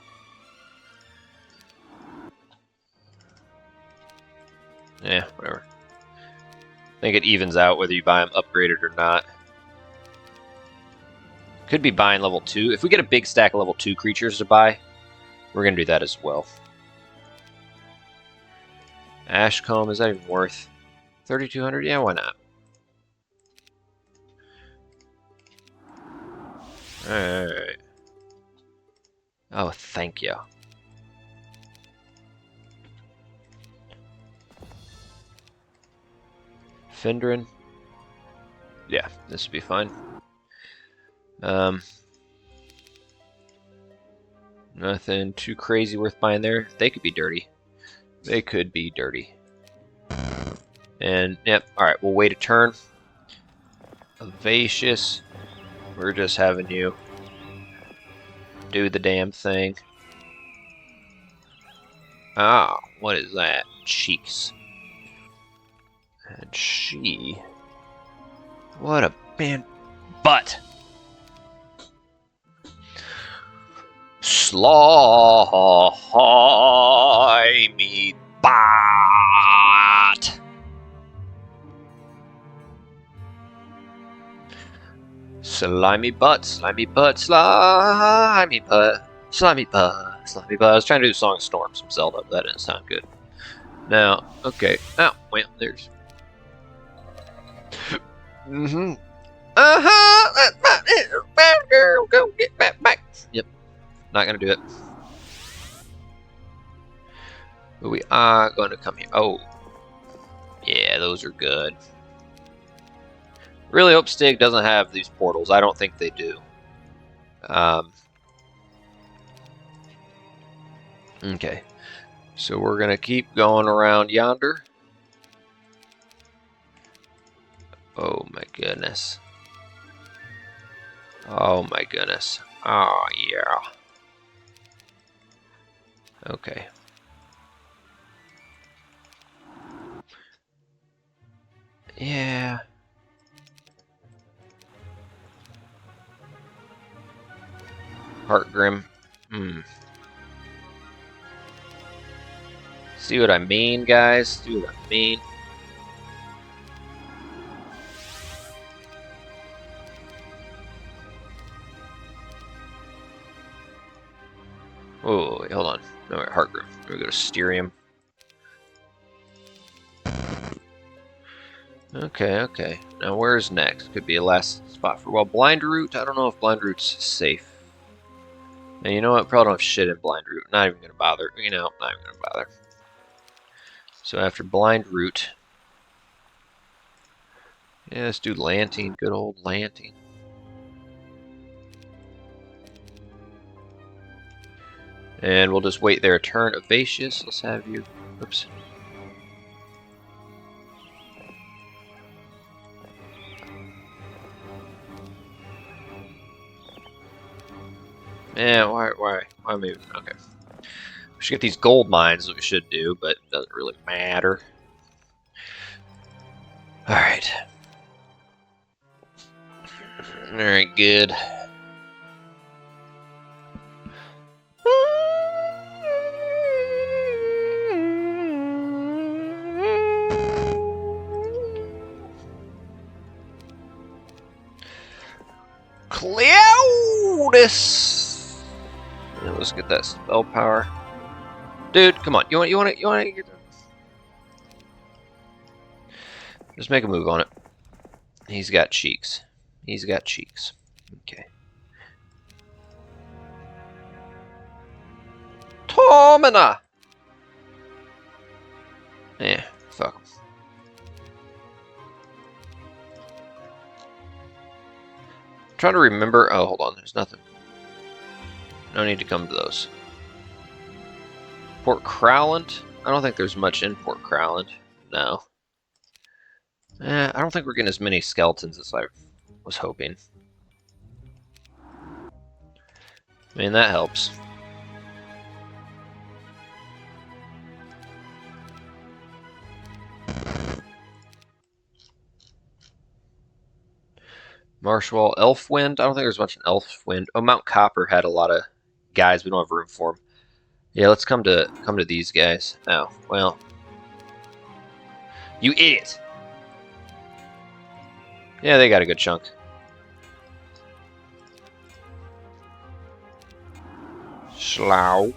Yeah, whatever. I think it evens out whether you buy them upgraded or not. Could be buying level 2. If we get a big stack of level 2 creatures to buy, we're going to do that as well. Ashcombe, is that even worth 3,200? Yeah, why not? Alright. Oh, thank you. Findrin. Yeah, this would be fine. Nothing too crazy worth buying there. They could be dirty. They could be dirty. And, yep, alright, we'll wait a turn. Vivacious. We're just having you do the damn thing. Ah, what is that? Cheeks. And she... What a man... Butt! Slimy butt! Slimy butt, slimy butt, slimy butt, slimy butt. Sloppy, but I was trying to do Song of Storms from Zelda, but that didn't sound good. Now, okay. Oh, well, there's... Mm-hmm. Uh-huh! That's my bad girl! Go get back! Yep. Not gonna do it. But we are gonna come here. Oh. Yeah, those are good. Really hope Stig doesn't have these portals. I don't think they do. Okay. So we're gonna keep going around yonder. Oh my goodness. Oh my goodness. Oh yeah. Okay. Yeah. Heartgrim. See what I mean, guys? See what I mean? Oh, wait, hold on. No, wait, Heartgrim. We're going to Styrium. Okay, okay. Now where's next? Could be a last spot for... Well, Blind Root. I don't know if Blind Root's safe. And you know what? Probably don't have shit in Blind Root. Not even going to bother. You know, not even going to bother. So after Blind Root... Yeah, let's do Lantine. Good old Lantine. And we'll just wait their turn. Evacious, let's have you. Oops. Yeah, why maybe? Okay. We should get these gold mines, what we should do, but it doesn't really matter. Alright. Alright, good. Cleodis. Yeah, let's get that spell power, dude. Come on, you want to get. Just make a move on it. He's got cheeks. He's got cheeks. Okay. Tormina. Yeah, fuck him. Trying to remember. Oh, hold on. There's nothing. No need to come to those. Port Crowland. I don't think there's much in Port Crowland. No. I don't think we're getting as many skeletons as I was hoping. I mean, that helps. Marshwall, Elfwind. I don't think there's much in Elfwind. Oh, Mount Copper had a lot of guys. We don't have room for them. Yeah, let's come to these guys. Oh, well. You idiot! Yeah, they got a good chunk. Slough.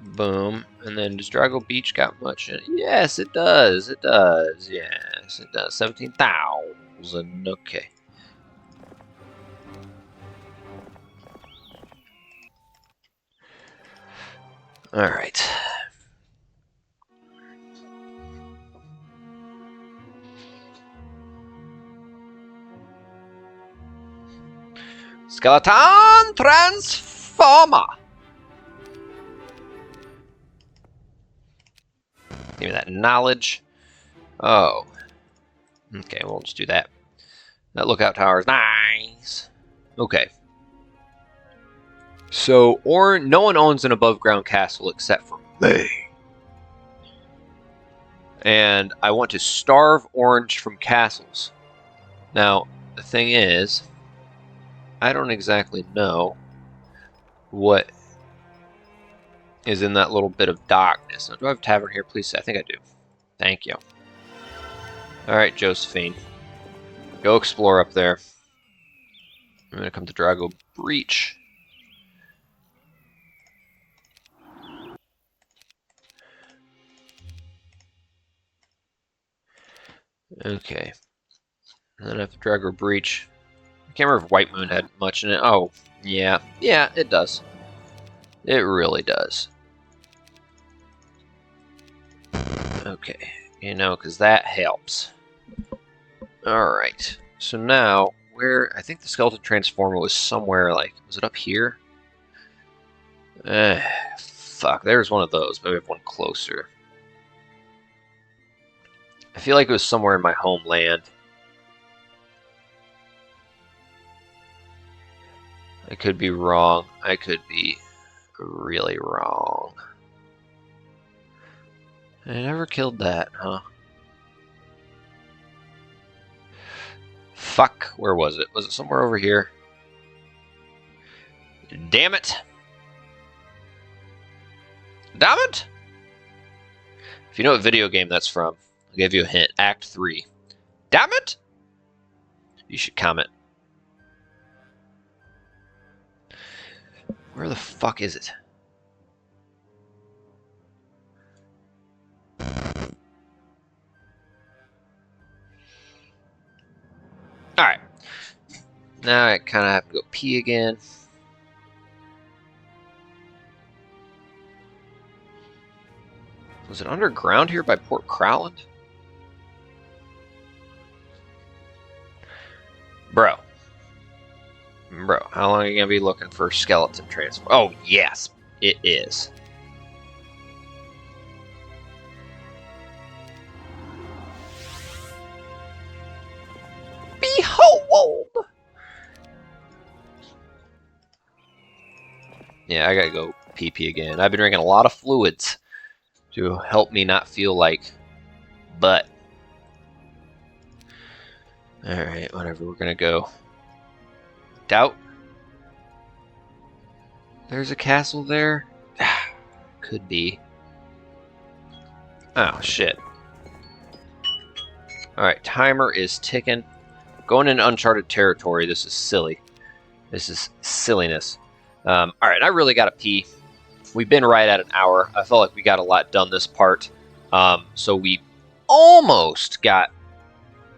Boom. And then does Drago Beach got much in it? Yes, it does. It does. Yes, it does. 17,000. Okay. Alright. Skeleton Transformer! Give me that knowledge. Oh. Okay, we'll just do that. That lookout tower is nice. Okay. So, no one owns an above-ground castle except for me. And I want to starve Orange from castles. Now, the thing is, I don't exactly know what is in that little bit of darkness. Now, do I have a tavern here, please? I think I do. Thank you. Alright, Josephine. Go explore up there. I'm going to come to Drago Breach. Okay. And then I have to drag or breach. I can't remember if White Moon had much in it. Oh, yeah. Yeah, it does. It really does. Okay. You know, because that helps. Alright. So now, where... I think the Skeleton Transformer was somewhere, like... Was it up here? Fuck. There's one of those, but we have one closer. I feel like it was somewhere in my homeland. I could be wrong. I could be really wrong. I never killed that, huh? Fuck. Where was it? Was it somewhere over here? Damn it! Damn it! If you know what video game that's from, I'll give you a hint. Act 3. Damn it! You should comment. Where the fuck is it? Alright. Now I kind of have to go pee again. Was it underground here by Port Crowland? Bro, how long are you going to be looking for skeleton transfer? Oh, yes, it is. Behold! Yeah, I gotta go pee again. I've been drinking a lot of fluids to help me not feel like butt. Alright, whatever, we're gonna go. Doubt? There's a castle there? Could be. Oh, shit. Alright, timer is ticking. Going into uncharted territory, this is silly. This is silliness. Alright, I really gotta pee. We've been right at an hour. I felt like we got a lot done this part. So we almost got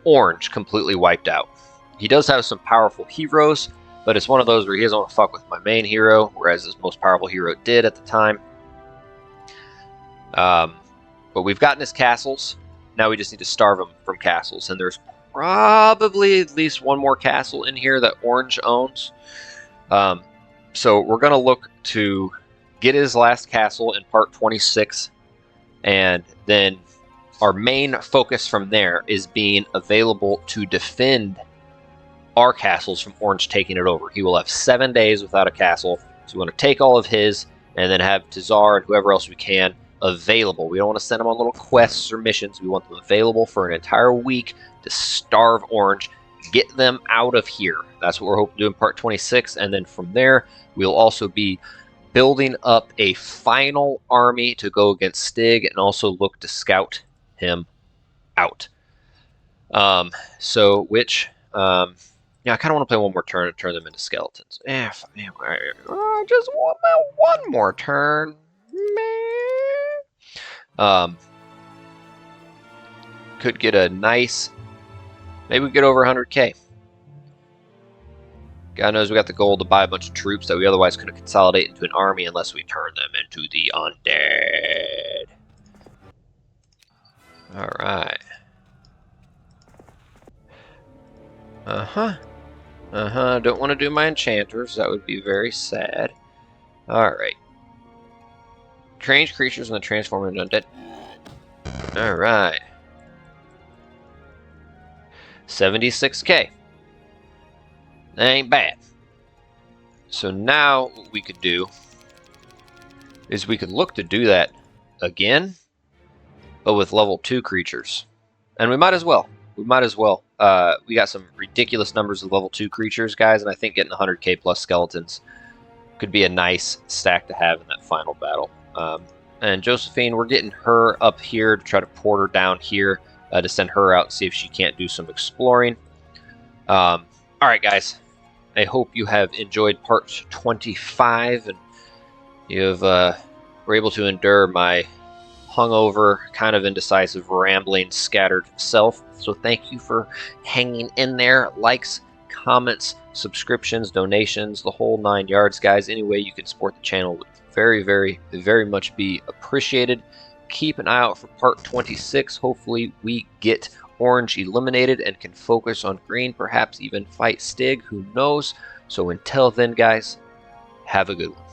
Orange completely wiped out. He does have some powerful heroes, but it's one of those where he doesn't want to fuck with my main hero, whereas his most powerful hero did at the time. But we've gotten his castles. Now we just need to starve him from castles, and there's probably at least one more castle in here that Orange owns. So we're going to look to get his last castle in part 26, and then our main focus from there is being available to defend our castles from Orange taking it over. He will have 7 days without a castle, so we want to take all of his, and then have Tazar and whoever else we can available. We don't want to send them on little quests or missions. We want them available for an entire week to starve Orange, get them out of here. That's what we're hoping to do in part 26, and then from there, we'll also be building up a final army to go against Stig, and also look to scout him out. Yeah, I kind of want to play one more turn and turn them into skeletons. I just want my one more turn. Could get a nice, maybe we get over 100k. God knows we got the gold to buy a bunch of troops that we otherwise couldn't consolidate into an army unless we turn them into the undead. Alright. Don't want to do my enchanters. That would be very sad. Alright. Strange creatures and then transform into undead. Alright. 76k. That ain't bad. So now what we could do is we could look to do that again, but with level 2 creatures. And we might as well. We got some ridiculous numbers of level 2 creatures, guys, and I think getting 100k plus skeletons could be a nice stack to have in that final battle. And Josephine, we're getting her up here to try to port her down here to send her out and see if she can't do some exploring. Alright, guys. I hope you have enjoyed part 25 and you have were able to endure my hungover, kind of indecisive, rambling, scattered self. So thank you for hanging in there. Likes, comments, subscriptions, donations, the whole 9 yards, guys. Any way you can support the channel would very, very, very much be appreciated. Keep an eye out for part 26. Hopefully we get orange eliminated and can focus on green, perhaps even fight Stig, who knows. So until then, guys, have a good one.